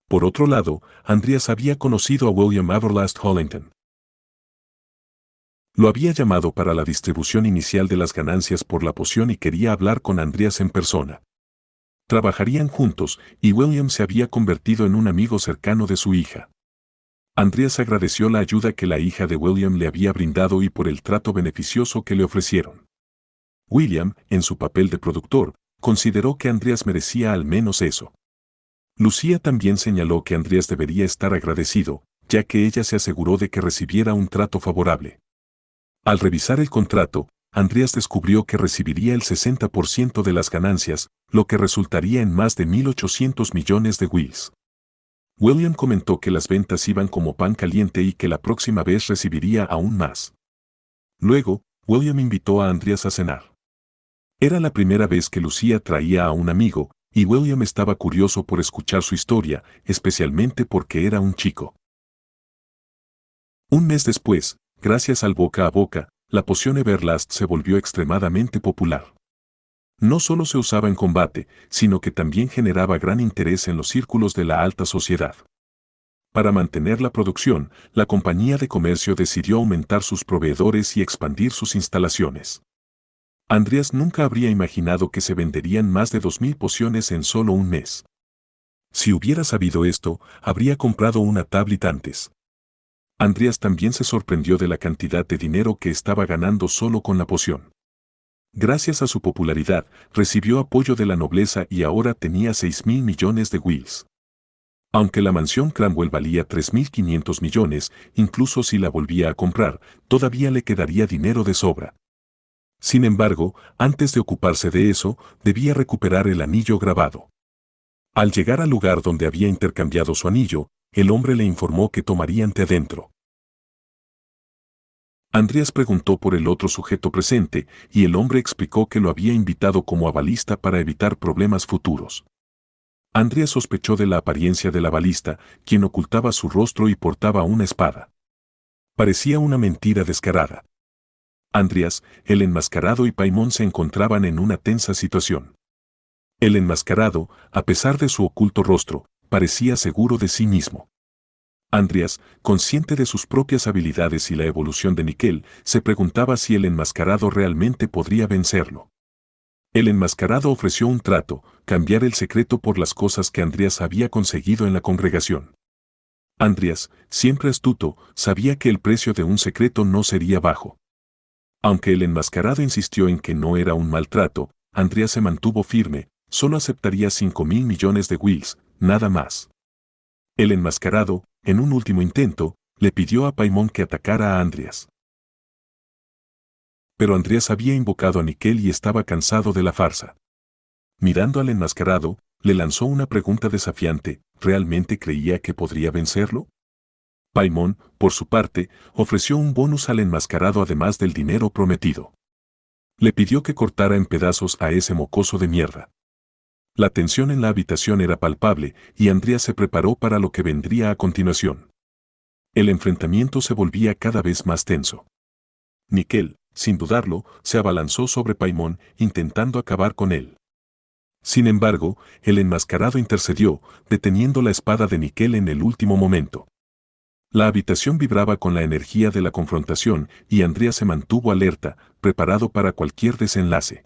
Por otro lado, Andreas había conocido a William Everlast Hollington. Lo había llamado para la distribución inicial de las ganancias por la poción y quería hablar con Andreas en persona. Trabajarían juntos, y William se había convertido en un amigo cercano de su hija. Andreas agradeció la ayuda que la hija de William le había brindado y por el trato beneficioso que le ofrecieron. William, en su papel de productor, consideró que Andreas merecía al menos eso. Lucía también señaló que Andreas debería estar agradecido, ya que ella se aseguró de que recibiera un trato favorable. Al revisar el contrato, Andreas descubrió que recibiría el 60% de las ganancias, lo que resultaría en más de 1.800 millones de wills. William comentó que las ventas iban como pan caliente y que la próxima vez recibiría aún más. Luego, William invitó a Andreas a cenar. Era la primera vez que Lucía traía a un amigo, y William estaba curioso por escuchar su historia, especialmente porque era un chico. Un mes después, gracias al boca a boca, la poción Everlast se volvió extremadamente popular. No solo se usaba en combate, sino que también generaba gran interés en los círculos de la alta sociedad. Para mantener la producción, la compañía de comercio decidió aumentar sus proveedores y expandir sus instalaciones. Andreas nunca habría imaginado que se venderían más de 2.000 pociones en solo un mes. Si hubiera sabido esto, habría comprado una tablet antes. Andreas también se sorprendió de la cantidad de dinero que estaba ganando solo con la poción. Gracias a su popularidad, recibió apoyo de la nobleza y ahora tenía 6.000 millones de wills. Aunque la mansión Cranwell valía 3.500 millones, incluso si la volvía a comprar, todavía le quedaría dinero de sobra. Sin embargo, antes de ocuparse de eso, debía recuperar el anillo grabado. Al llegar al lugar donde había intercambiado su anillo, el hombre le informó que tomarían té adentro. Andreas preguntó por el otro sujeto presente, y el hombre explicó que lo había invitado como avalista para evitar problemas futuros. Andreas sospechó de la apariencia del avalista, quien ocultaba su rostro y portaba una espada. Parecía una mentira descarada. Andreas, el enmascarado y Paimon se encontraban en una tensa situación. El enmascarado, a pesar de su oculto rostro, parecía seguro de sí mismo. Andreas, consciente de sus propias habilidades y la evolución de Nickel, se preguntaba si el enmascarado realmente podría vencerlo. El enmascarado ofreció un trato, cambiar el secreto por las cosas que Andreas había conseguido en la congregación. Andreas, siempre astuto, sabía que el precio de un secreto no sería bajo. Aunque el enmascarado insistió en que no era un maltrato, Andreas se mantuvo firme, solo aceptaría 5.000 millones de wills, nada más. El enmascarado, en un último intento, le pidió a Paimon que atacara a Andreas. Pero Andreas había invocado a Nickel y estaba cansado de la farsa. Mirando al enmascarado, le lanzó una pregunta desafiante: ¿realmente creía que podría vencerlo? Paimon, por su parte, ofreció un bonus al enmascarado además del dinero prometido. Le pidió que cortara en pedazos a ese mocoso de mierda. La tensión en la habitación era palpable y Andreas se preparó para lo que vendría a continuación. El enfrentamiento se volvía cada vez más tenso. Nickel, sin dudarlo, se abalanzó sobre Paimon, intentando acabar con él. Sin embargo, el enmascarado intercedió, deteniendo la espada de Nickel en el último momento. La habitación vibraba con la energía de la confrontación y Andreas se mantuvo alerta, preparado para cualquier desenlace.